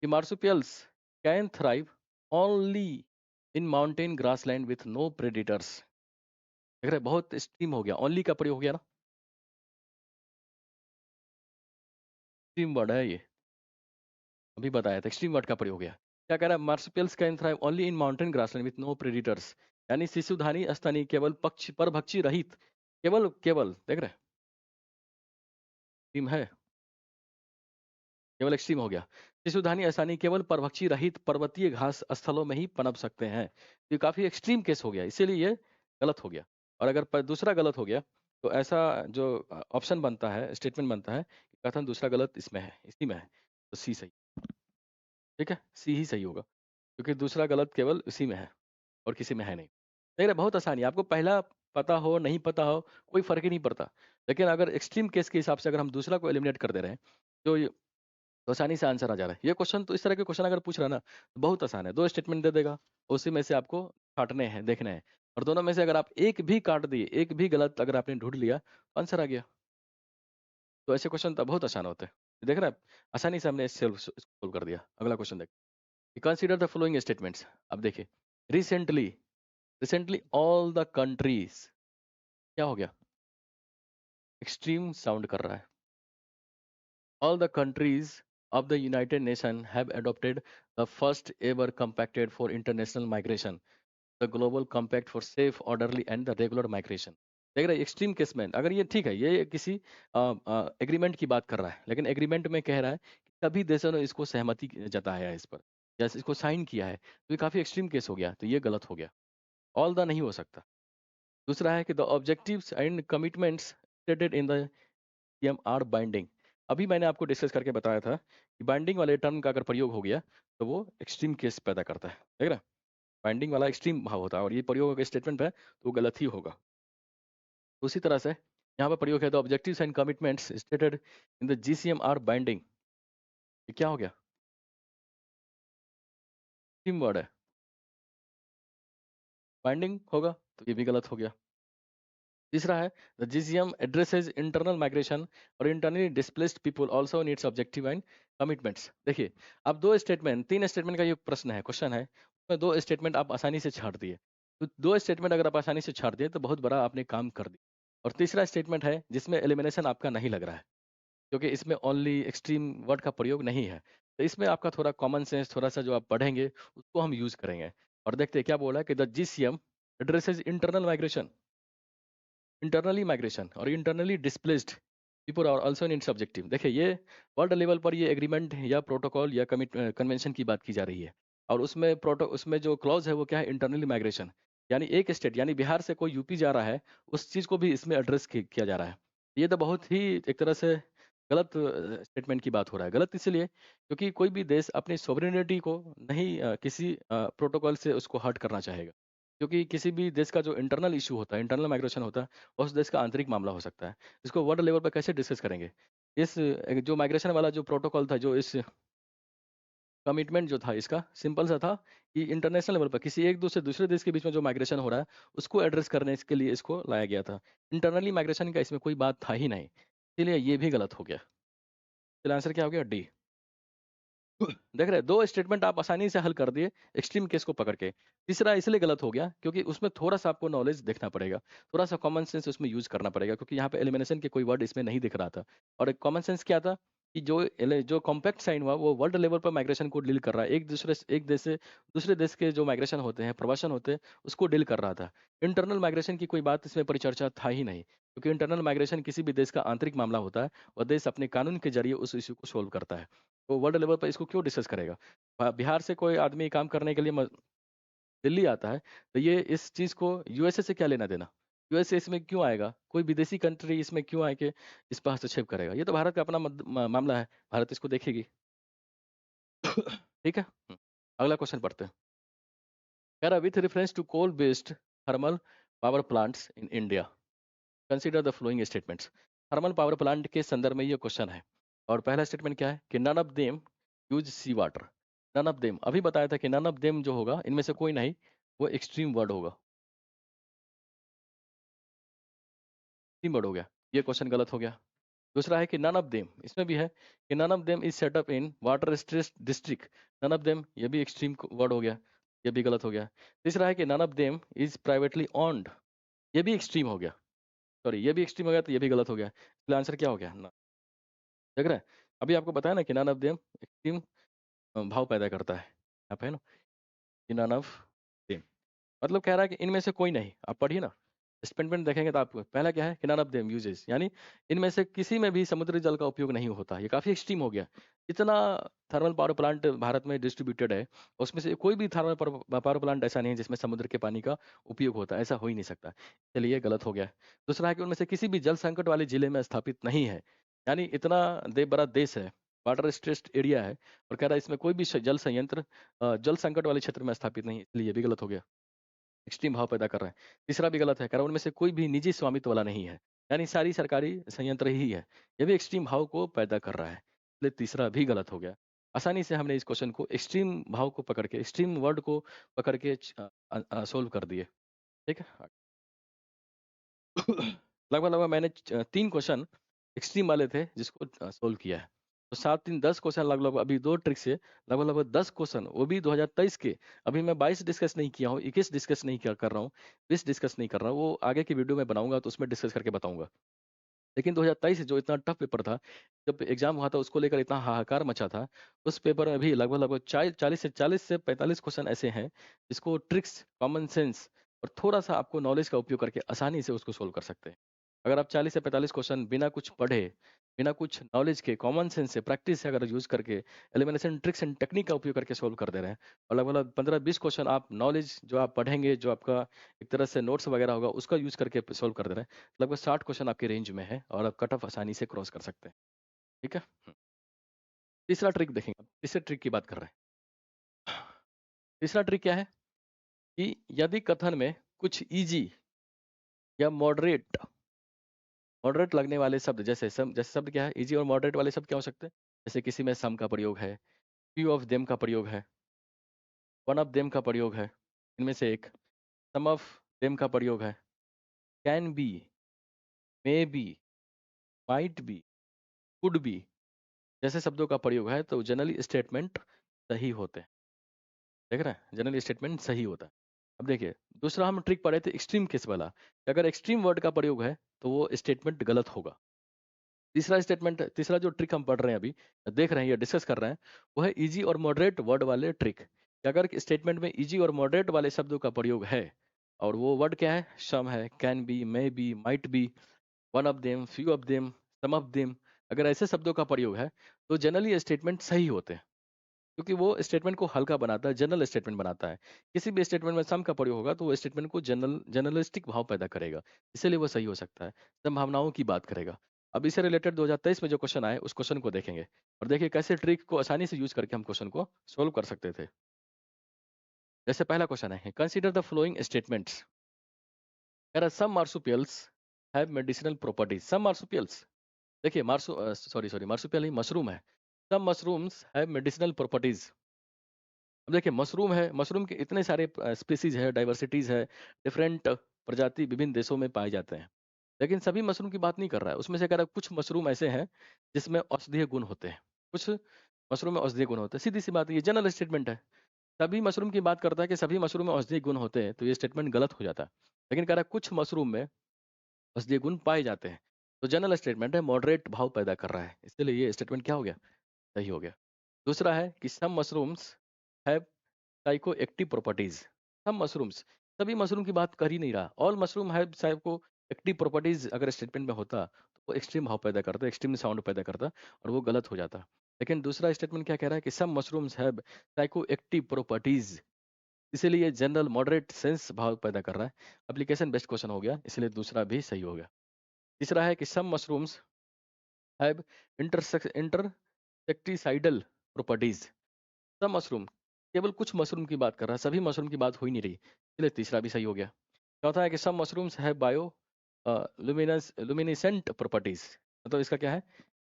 कि marsupials can thrive only in mountain grassland with no predators. देख रहे हैं, बहुत एक्सट्रीम हो गया, ओनली का प्रयोग हो गया ना, एक्सट्रीम वर्ड है ये, अभी बताया था, एक्सट्रीम वर्ड का प्रयोग हो गया। क्या कह रहा है? Marsupials can thrive only in mountain grassland with no predators, यानी शिशुधानी स्तनी केवल पक्षी परभक्षी रहित, केवल केवल, देख रहे हैं, एक्सट्रीम है, केवल एक्सट्रीम हो गया। शिशुधानी आसानी केवल परभक्षी रहित पर्वतीय घास स्थलों में ही पनप सकते हैं। ये काफी एक्सट्रीम केस हो गया, इसीलिए ये गलत हो गया। और अगर दूसरा गलत हो गया, तो ऐसा जो ऑप्शन बनता है, स्टेटमेंट बनता है कि कथन दूसरा गलत इसमें है, इसी में है, तो सी सही। ठीक है, सी ही सही होगा, क्योंकि दूसरा गलत केवल इसी में है और किसी में है नहीं। देख रहे, बहुत आसानी है, आपको पहला पता हो नहीं पता हो कोई फर्क ही नहीं पड़ता। लेकिन अगर एक्सट्रीम केस के हिसाब से अगर हम दूसरा को एलिमिनेट कर दे रहे हैं, तो तो आसानी से आंसर आ जा रहा है। ये क्वेश्चन तो, इस तरह के क्वेश्चन अगर पूछ रहा है ना, तो बहुत आसान है। 2 स्टेटमेंट दे देगा, उसी में से आपको काटने हैं, देखने हैं, और दोनों में से अगर आप एक भी काट दिए, एक भी गलत अगर आपने ढूंढ लिया, तो आंसर आ गया। तो ऐसे क्वेश्चन तो बहुत आसान होते हैं। देख रहे हैं आप? आसानी से हमने सोल्व कर दिया। अगला क्वेश्चन देख, कंसीडर द फॉलोइंग स्टेटमेंट्स। अब देखिए, recently, recently all the countries, क्या हो गया, एक्सट्रीम साउंड कर रहा है। All the countries of the United Nations have adopted the first ever compacted for international migration, the Global Compact for Safe, Orderly and the Regular Migration. देख रहे extreme case में अगर ये ठीक है, ये किसी एग्रीमेंट की बात कर रहा है, लेकिन एग्रीमेंट में कह रहा है कि सभी देशों ने इसको सहमति जताया है इस पर, जैसे इसको साइन किया है, तो ये काफी एक्सट्रीम केस हो गया, तो ये गलत हो गया। ऑल द नहीं हो सकता। दूसरा है कि the objectives and commitments stated in the CM are binding. अभी मैंने आपको डिस्कस करके बताया था कि बाइंडिंग वाले टर्म का अगर प्रयोग हो गया तो वो एक्सट्रीम केस पैदा करता है, देख रहे हैं? बाइंडिंग वाला एक्सट्रीम भाव होता है, और ये प्रयोग अगर स्टेटमेंट है तो वो गलत ही होगा। उसी तरह से यहाँ पर प्रयोग है the objectives and commitments stated in the GCM are binding. ये क्या हो गया? एक्सट्रीम वर्ड है, बाइंडिंग होगा तो ये भी गलत हो गया। तीसरा है the GCM addresses internal migration और internally displaced people also needs objective and commitments. देखिए, अब दो स्टेटमेंट, तीन स्टेटमेंट का ये प्रश्न है, क्वेश्चन है, उसमें दो स्टेटमेंट आप आसानी से छाड़ दिए। तो दो स्टेटमेंट अगर आप आसानी से छाड़ दिए तो बहुत बड़ा आपने काम कर दिया। और तीसरा स्टेटमेंट है जिसमें एलिमिनेशन आपका नहीं लग रहा है, क्योंकि इसमें ओनली एक्सट्रीम वर्ड का प्रयोग नहीं है, तो इसमें आपका थोड़ा कॉमन सेंस थोड़ा सा जो आप पढ़ेंगे उसको हम यूज करेंगे। और देखते हैं क्या बोला है कि the GCM addresses internal migration, internally migration और internally displaced people are also in subjective. देखिए, ये वर्ल्ड लेवल पर ये एग्रीमेंट या प्रोटोकॉल या कन्वेंशन की बात की जा रही है, और उसमें जो क्लॉज है वो क्या है? Internally migration. यानी एक स्टेट, यानी बिहार से कोई यूपी जा रहा है, उस चीज़ को भी इसमें एड्रेस किया जा रहा है। ये तो बहुत ही एक तरह से गलत स्टेटमेंट की बात हो रहा है। गलत इसलिए क्योंकि कोई भी देश अपनी सोवरेनिटी को नहीं किसी प्रोटोकॉल से उसको हर्ट करना चाहेगा, क्योंकि किसी भी देश का जो इंटरनल इशू होता है, इंटरनल माइग्रेशन होता है, उस देश का आंतरिक मामला हो सकता है। इसको वर्ल्ड लेवल पर कैसे डिस्कस करेंगे? इस जो माइग्रेशन वाला जो प्रोटोकॉल था, जो इस कमिटमेंट जो था इसका सिंपल सा था कि इंटरनेशनल लेवल पर किसी एक दूसरे दूसरे देश के बीच में जो माइग्रेशन हो रहा है उसको एड्रेस करने के लिए इसको लाया गया था। इंटरनली माइग्रेशन का इसमें कोई बात था ही नहीं, इसीलिए ये भी गलत हो गया। चलिए, आंसर क्या हो गया? डी। देख रहे हैं, दो स्टेटमेंट आप आसानी से हल कर दिए एक्सट्रीम केस को पकड़ के। तीसरा इसलिए गलत हो गया क्योंकि उसमें थोड़ा सा आपको नॉलेज देखना पड़ेगा, थोड़ा सा कॉमन सेंस उसमें यूज करना पड़ेगा, क्योंकि यहाँ पे एलिमिनेशन के कोई वर्ड इसमें नहीं दिख रहा था। और एक कॉमन सेंस क्या था कि जो कॉम्पैक्ट साइन हुआ वो वर्ल्ड लेवल पर माइग्रेशन को डील कर रहा है, एक देश से दूसरे देश के जो माइग्रेशन होते हैं, प्रवासन होते हैं, उसको डील कर रहा था। इंटरनल माइग्रेशन की कोई बात इसमें परिचर्चा था ही नहीं, क्योंकि इंटरनल माइग्रेशन किसी भी देश का आंतरिक मामला होता है और देश अपने कानून के जरिए उस इशू को सोल्व करता है। तो वर्ल्ड लेवल पर इसको क्यों डिस्कस करेगा? बिहार से कोई आदमी काम करने के लिए दिल्ली आता है, तो ये इस चीज़ को यूएसए से क्या लेना देना? यूएसए इसमें क्यों आएगा? कोई विदेशी कंट्री इसमें क्यों आके इस पर हस्तक्षेप करेगा? ये तो भारत का अपना मामला है, भारत इसको देखेगी। ठीक है। अगला क्वेश्चन पढ़ते हैं। कह रहा with reference to coal based thermal power plants in India, consider the following statements. Thermal power plant के संदर्भ में ये क्वेश्चन है, और पहला स्टेटमेंट क्या है कि none of them use sea water. None of them, अभी बताया था कि नन ऑफ देम जो होगा, इनमें से कोई नहीं, वो एक्सट्रीम वर्ड होगा, एक्सट्रीम वर्ड हो गया, ये क्वेश्चन गलत हो गया। दूसरा है कि नन ऑफ देम, इसमें भी है कि none of them is setup in water stress district. None of them, ये भी एक्सट्रीम वर्ड हो गया, ये भी गलत हो गया। तीसरा है कि none of them is privately owned, ये भी एक्सट्रीम हो गया, सॉरी ये भी एक्सट्रीम हो गया, तो ये भी गलत हो गया। इसलिए आंसर क्या हो गया? देख रहे हैं, अभी आपको बताया ना कि नन ऑफ देम एक्सट्रीम भाव पैदा करता है, यहाँ पे है ना कि नन ऑफ देम, मतलब कह रहा है कि इनमें से कोई नहीं। आप पढ़िए ना, स्टेटमेंट देखेंगे तो आपको पहला क्या है कि नन ऑफ देम यूजेस, यानी इनमें से किसी में भी समुद्री जल का उपयोग नहीं होता। ये काफी एक्सट्रीम हो गया। इतना थर्मल पावर प्लांट भारत में डिस्ट्रीब्यूटेड है, उसमें से कोई भी थर्मल पावर प्लांट ऐसा नहीं है जिसमें समुद्र के पानी का उपयोग होता है, ऐसा हो ही नहीं सकता। चलिए, गलत हो गया। दूसरा है कि उनमें से किसी भी जल संकट वाले जिले में स्थापित नहीं है, यानी इतना बड़ा देश है, वाटर स्ट्रेस्ड एरिया है, और कह रहा है इसमें कोई भी जल संयंत्र जल संकट वाले क्षेत्र में स्थापित नहीं है, इसलिए ये भी गलत हो गया, एक्सट्रीम भाव पैदा कर रहा है। तीसरा भी गलत है, कह रहा है उनमें से कोई भी निजी स्वामित्व वाला नहीं है, यानी सारी सरकारी संयंत्र ही है, ये भी एक्सट्रीम भाव को पैदा कर रहा है, इसलिए तीसरा भी गलत हो गया। आसानी से हमने इस क्वेश्चन को एक्सट्रीम भाव को पकड़ के, एक्सट्रीम वर्ड को पकड़ के सोल्व कर दिए। ठीक है। लगभग लगभग मैंने 3 क्वेश्चन एक्सट्रीम वाले थे जिसको सोल्व किया है। तो 7 3 10 क्वेश्चन लगभग, अभी 2 ट्रिक से लगभग लगभग 10 क्वेश्चन, वो भी 2023 के। अभी मैं 22 डिस्कस नहीं किया हूँ, 21 डिस्कस नहीं किया कर रहा हूँ, 20 डिस्कस नहीं कर रहा हूँ, वो आगे की वीडियो में बनाऊँगा तो उसमें डिस्कस करके बताऊँगा। लेकिन 2023 जो इतना टफ पेपर था, जब एग्ज़ाम हुआ था उसको लेकर इतना हाहाकार मचा था, उस पेपर में भी लगभग लगभग 40 से 45 क्वेश्चन ऐसे हैं जिसको ट्रिक्स, कॉमन सेंस और थोड़ा-सा आपको नॉलेज का उपयोग करके आसानी से उसको सोल्व कर सकते हैं। अगर आप 40 से 45 क्वेश्चन बिना कुछ पढ़े, बिना कुछ नॉलेज के, कॉमन सेंस से, प्रैक्टिस से अगर यूज़ करके एलिमिनेशन ट्रिक्स एंड टेक्निक का उपयोग करके सोल्व कर दे रहे हैं और लगभग 15-20 क्वेश्चन आप नॉलेज जो आप पढ़ेंगे, जो आपका एक तरह से नोट्स वगैरह होगा, उसका यूज़ करके सोल्व कर दे रहे हैं, लगभग 60 क्वेश्चन आपके रेंज में है और आप कट ऑफ आसानी से क्रॉस कर सकते हैं। ठीक है? तीसरा ट्रिक देखेंगे, तीसरे ट्रिक की बात कर रहे हैं। तीसरा ट्रिक क्या है कि यदि कथन में कुछ ईज़ी या मॉडरेट लगने वाले शब्द जैसे शब्द क्या है? ईज़ी और मॉडरेट वाले शब्द क्या हो सकते हैं? जैसे किसी में सम का प्रयोग है, फ्यू ऑफ देम का प्रयोग है, वन ऑफ देम का प्रयोग है, इनमें से एक, सम ऑफ देम का प्रयोग है, can be, may be, might B, could be जैसे शब्दों का प्रयोग है तो जनरली स्टेटमेंट सही होते हैं। देख रहे हैं? जनरली स्टेटमेंट सही होता है। अब देखिए, दूसरा हम ट्रिक पढ़े थे एक्सट्रीम केस वाला, कि अगर एक्सट्रीम वर्ड का प्रयोग है तो वो स्टेटमेंट गलत होगा। तीसरा जो ट्रिक हम पढ़ रहे हैं अभी, देख रहे हैं या डिस्कस कर रहे हैं, वो है ईजी और मॉडरेट वर्ड वाले ट्रिक। कि अगर स्टेटमेंट में ईजी और मॉडरेट वाले शब्दों का प्रयोग है और वो वर्ड क्या है? सम है, can be, may be, might be, one of them, few of them, some of them, अगर ऐसे शब्दों का प्रयोग है तो जनरली स्टेटमेंट सही होते हैं, क्योंकि वो स्टेटमेंट को हल्का बनाता है, जनरल स्टेटमेंट बनाता है। किसी भी स्टेटमेंट में सम का प्रयोग होगा तो वो स्टेटमेंट को जनरलिस्टिक भाव पैदा करेगा, इसीलिए वो सही हो सकता है। संभावनाओं की बात करेगा। अब इससे रिलेटेड 2023 में जो क्वेश्चन आए उस क्वेश्चन को देखेंगे और देखिए कैसे ट्रिक को आसानी से यूज करके हम क्वेश्चन को सोल्व कर सकते थे। जैसे पहला क्वेश्चन है, कंसीडर द फ्लोइंग स्टेटमेंट्स। कह रहा some marsupials have medicinal properties. Some marsupials, देखिए सॉरी मार्सुपियल नहीं, मशरूम है। Some mushrooms have medicinal properties. अब देखिए मशरूम है, मशरूम के इतने सारे स्पीसीज है, डाइवर्सिटीज है, डिफरेंट प्रजाति विभिन्न देशों में पाए जाते हैं, लेकिन सभी मशरूम की बात नहीं कर रहा है। उसमें से कह रहा है कुछ मशरूम ऐसे हैं जिसमें औषधीय गुण होते हैं, कुछ मशरूम में औषधीय गुण होते हैं। सीधी सी बात है, ये जनरल स्टेटमेंट है। सभी मशरूम की बात करता है कि सभी मशरूम में औषधीय गुण होते हैं, तो ये स्टेटमेंट गलत हो जाता है। लेकिन कह रहा है कुछ मशरूम में औषधीय गुण पाए जाते हैं, तो जनरल स्टेटमेंट है, मॉडरेट भाव पैदा कर रहा है, इसलिए ये स्टेटमेंट क्या हो गया? सही हो गया। दूसरा है कि some mushrooms have psychoactive properties. Some mushrooms, सभी मशरूम की बात कर ही नहीं रहा। All mushroom have psychoactive properties अगर स्टेटमेंट में होता तो वो एक्सट्रीम भाव पैदा करता, एक्सट्रीम साउंड पैदा करता और वो गलत हो जाता। लेकिन दूसरा स्टेटमेंट क्या कह रहा है कि some mushrooms have psychoactive properties, इसीलिए जनरल मॉडरेट सेंस भाव पैदा कर रहा है। एप्लीकेशन बेस्ड क्वेश्चन हो गया, इसलिए दूसरा भी सही हो गया। तीसरा है कि सम मशरूम्स हैव इंटरसेक्टिसाइडल प्रॉपर्टीज। सब मशरूम, केवल कुछ मशरूम की बात कर रहा है, सभी मशरूम की बात हो ही नहीं रही, इसलिए तीसरा भी सही हो गया। चौथा है कि सब मशरूम्स है बायो लुमिनेसेंट प्रॉपर्टीज। मतलब इसका क्या है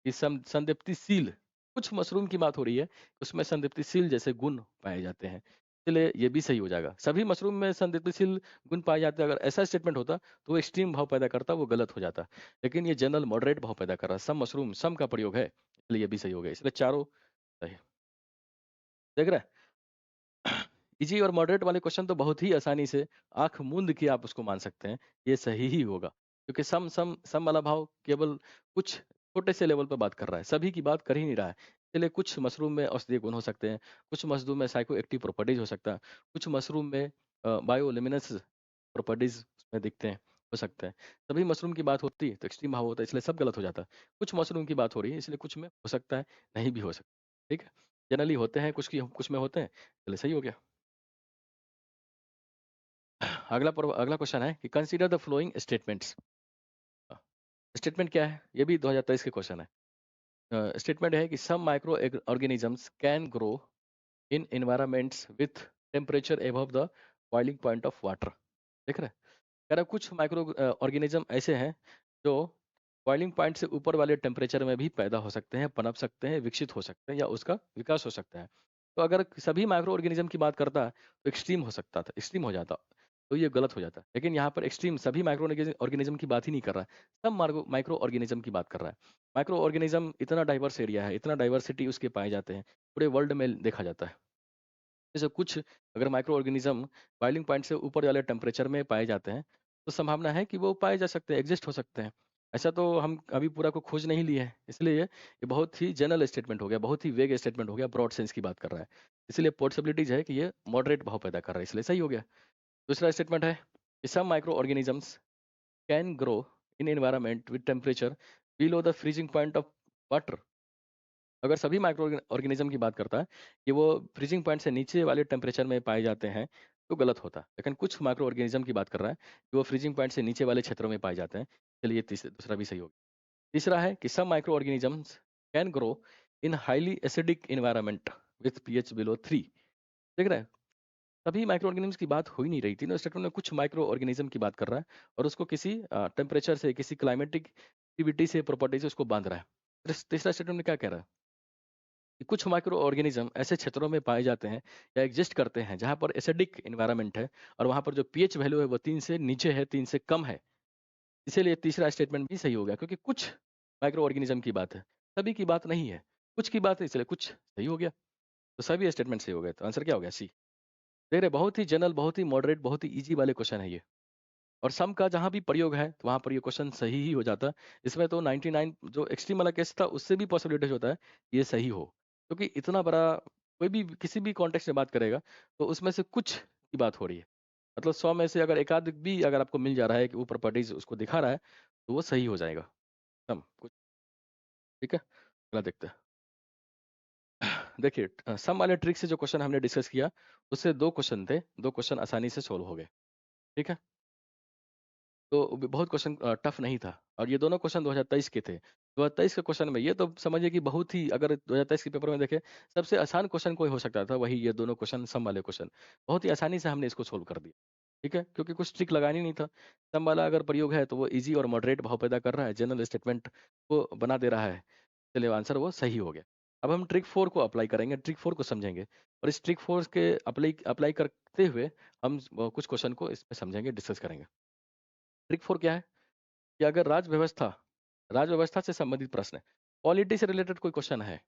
कि संदीप्तिशील, कुछ मशरूम की बात हो रही है, उसमें संदीप्तिशील जैसे गुण पाए जाते हैं, इसलिए ये भी सही हो जाएगा। सभी मशरूम में संदीप्तिशील गुण पाए जाते हैं, अगर ऐसा स्टेटमेंट होता तो वो एक्सट्रीम भाव पैदा करता, वो गलत हो जाता। लेकिन ये जनरल मॉडरेट भाव पैदा कर रहा है, सब मशरूम सम का प्रयोग है, इसलिए ये भी सही हो गया, इसलिए चारों सही। देख रहे हैं? इजी और मॉडरेट वाले क्वेश्चन तो बहुत ही आसानी से आंख मूंद के आप उसको मान सकते हैं, ये सही ही होगा, क्योंकि सम सम सम वाला भाव केवल कुछ छोटे से लेवल पर बात कर रहा है, सभी की बात कर ही नहीं रहा है। इसलिए कुछ मशरूम में औषधीय गुण हो सकते हैं, कुछ मशरूम में साइको एक्टिव प्रॉपर्टीज हो सकता है, कुछ मशरूम में बायोलिमिनस प्रॉपर्टीज में दिखते हैं, हो सकते हैं। सभी मशरूम की बात होती तो एक्सट्रीम भाव होता, इसलिए सब गलत हो जाता। कुछ मशरूम की बात हो रही है, इसलिए कुछ में हो सकता है, नहीं भी हो सकता। ठीक है, जनरली होते हैं, कुछ में होते हैं, चलिए सही हो गया। अगला क्वेश्चन है कि consider the following statements. Statement क्या है? ये भी 2023 के क्वेश्चन है। स्टेटमेंट है कि some micro organisms can grow in environments with temperature above the boiling point of water. देख रहे हैं? कह रहा है कुछ माइक्रो ऑर्गेनिज्म ऐसे हैं जो बॉइलिंग पॉइंट से ऊपर वाले टेम्परेचर में भी पैदा हो सकते हैं, पनप सकते हैं, विकसित हो सकते हैं या उसका विकास हो सकता है। तो अगर सभी माइक्रो ऑर्गेनिज्म की बात करता तो एक्सट्रीम हो सकता था, एक्सट्रीम हो जाता, तो ये गलत हो जाता। लेकिन यहाँ पर एक्सट्रीम सभी माइक्रो ऑर्गेनिज्म की बात ही नहीं कर रहा है, सब माइक्रो ऑर्गेनिज्म की बात कर रहा है। माइक्रो ऑर्गेनिज्म इतना डाइवर्स एरिया है, इतना डाइवर्सिटी उसके पाए जाते हैं, पूरे वर्ल्ड में देखा जाता है। जैसे कुछ अगर माइक्रो ऑर्गेनिज्म बॉइलिंग पॉइंट से ऊपर वाले टेम्परेचर में पाए जाते हैं, तो संभावना है कि वो पाए जा सकते हैं, एग्जिस्ट हो सकते हैं। ऐसा तो हम अभी पूरा को खोज नहीं लिए है, इसलिए ये बहुत ही जनरल स्टेटमेंट हो गया, बहुत ही वेग स्टेटमेंट हो गया, ब्रॉड सेंस की बात कर रहा है। इसलिए पॉसिबिलिटीज है कि ये मॉडरेट भाव पैदा कर रहा है, इसलिए सही हो गया। दूसरा स्टेटमेंट है कि some microorganisms can grow in environment with temperature below the freezing point of water. अगर सभी माइक्रो ऑर्गेनिज्म की बात करता है कि वो फ्रीजिंग पॉइंट से नीचे वाले टेम्परेचर में पाए जाते हैं, तो गलत होता है। लेकिन कुछ माइक्रो ऑर्गेनिज्म की बात कर रहा है कि वो फ्रीजिंग पॉइंट से नीचे वाले क्षेत्रों में पाए जाते हैं। चलिए दूसरा भी सही होगा। तीसरा है कि some micro organisms can grow in highly acidic environment with pH below 3। देख रहे हैं, तभी माइक्रो ऑर्गेनिज्म की बात हो ही नहीं रही थी ना, स्टेटमेंट में कुछ माइक्रो ऑर्गेनिज्म की बात कर रहा है और उसको किसी टेम्परेचर से, किसी क्लाइमेटिक एक्टिविटी से, प्रॉपर्टी से उसको बांध रहा है। तीसरा स्टेटमेंट में क्या कह रहा है कि कुछ माइक्रो ऑर्गेनिज्म ऐसे क्षेत्रों में पाए जाते हैं या एग्जिस्ट करते हैं जहां पर एसिडिक इन्वायरमेंट है और वहां पर जो पीएच वैल्यू है वो 3 से नीचे है, 3 से कम है। इसीलिए तीसरा स्टेटमेंट भी सही हो गया, क्योंकि कुछ माइक्रो ऑर्गेनिज्म की बात है, सभी की बात नहीं है। कुछ की बात है, इसलिए कुछ सही हो गया। तो सभी स्टेटमेंट सही हो गए, तो आंसर क्या हो गया? सी। देख रहे, बहुत ही जनरल, बहुत ही मॉडरेट, बहुत ही ईजी वाले क्वेश्चन है ये। और सम का जहां भी प्रयोग है तो वहां पर ये क्वेश्चन सही ही हो जाता है। इसमें तो 99 जो एक्सट्रीम वाला केस था उससे भी पॉसिबिलिटीज होता है ये सही हो, क्योंकि इतना बड़ा कोई भी किसी भी कॉन्टेक्स्ट में बात करेगा तो उसमें से कुछ की बात हो रही है। मतलब 100 में से अगर एक आध भी अगर आपको मिल जा रहा है कि वो प्रॉपर्टीज उसको दिखा रहा है तो वो सही हो जाएगा। सम कुछ। ठीक है, अगला देखते हैं। देखिए, सम वाले ट्रिक से जो क्वेश्चन हमने डिस्कस किया उससे दो क्वेश्चन थे, दो क्वेश्चन आसानी से सोल्व हो गए। ठीक है, तो बहुत क्वेश्चन टफ नहीं था और ये दोनों क्वेश्चन 2023 के थे। 2023 के क्वेश्चन में ये तो समझिए कि बहुत ही, अगर 2023 के पेपर में देखें, सबसे आसान क्वेश्चन कोई हो सकता था, वही ये दोनों क्वेश्चन, सम वाले क्वेश्चन। बहुत ही आसानी से हमने इसको सोल्व कर दिया। ठीक है, क्योंकि कुछ ट्रिक लगानी नहीं था। सम वाला अगर प्रयोग है तो वो ईजी और मॉडरेट भाव पैदा कर रहा है, जनरल स्टेटमेंट को बना दे रहा है। चलिए, आंसर वो सही हो गया। अब हम ट्रिक 4 को अप्लाई करेंगे, ट्रिक 4 को समझेंगे और इस ट्रिक 4 के अप्लाई अप्लाई करते हुए हम कुछ क्वेश्चन को इसमें समझेंगे, डिस्कस करेंगे। ट्रिक 4 क्या है कि अगर राज्य व्यवस्था से संबंधित प्रश्न है, पॉलिटी से रिलेटेड कोई क्वेश्चन है